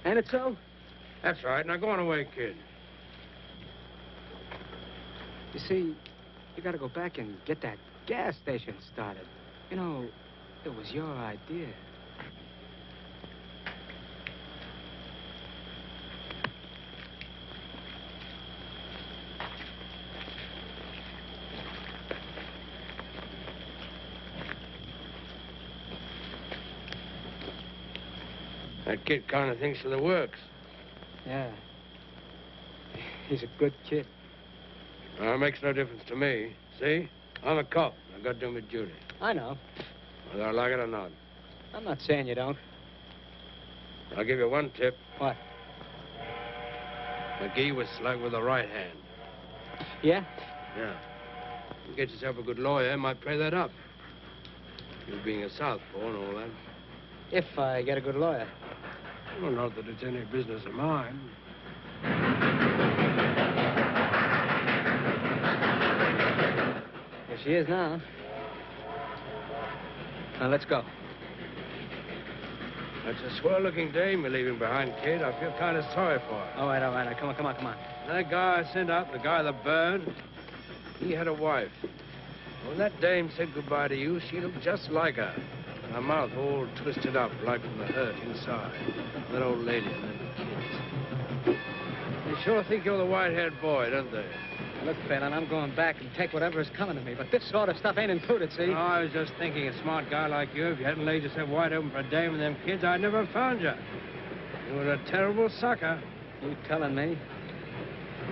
Ain't it so? That's right. Now go on away, kid. You see, you got to go back and get that gas station started. You know, it was your idea. That kid kind of thinks of the works. Yeah. He's a good kid. It makes no difference to me. See? I'm a cop. I've got to do my duty. I know. Whether I like it or not. I'm not saying you don't. I'll give you one tip. What? McGee was slack with the right hand. Yeah? Yeah. You get yourself a good lawyer, might play that up. You being a southpaw and all that. If I get a good lawyer. Well, not that it's any business of mine. Here she is now. Now, let's go. That's a swell-looking dame you're leaving behind, kid. I feel kind of sorry for her. All right, all right. Come on. That guy I sent up, the guy that burned, he had a wife. When that dame said goodbye to you, she looked just like her. Her mouth all twisted up, like from the hurt inside. That old lady and them kids. They sure think you're the white-haired boy, don't they? Look, Phelan, I'm going back and take whatever is coming to me, but this sort of stuff ain't included, see? No, I was just thinking, a smart guy like you, if you hadn't laid yourself wide open for a dame and them kids, I'd never have found you. You were a terrible sucker. You telling me?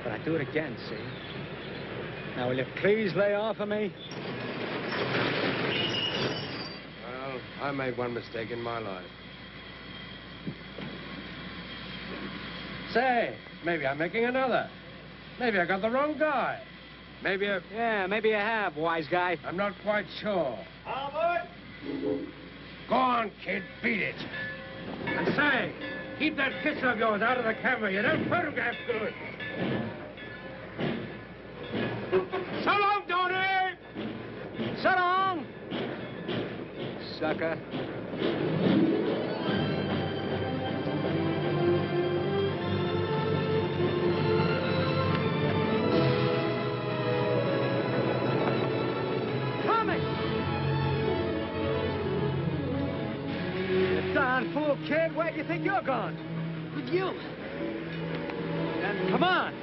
But I'd do it again, see? Now, will you please lay off of me? Well, I made one mistake in my life. Say, maybe I'm making another. Maybe I got the wrong guy. Maybe I... Yeah, maybe you have, wise guy. I'm not quite sure. Albert! Go on, kid, beat it. And say, keep that kiss of yours out of the camera. You don't photograph good. So long, Tony! So long! Sucker. Fool kid, where do you think you're going? With you. Then come on.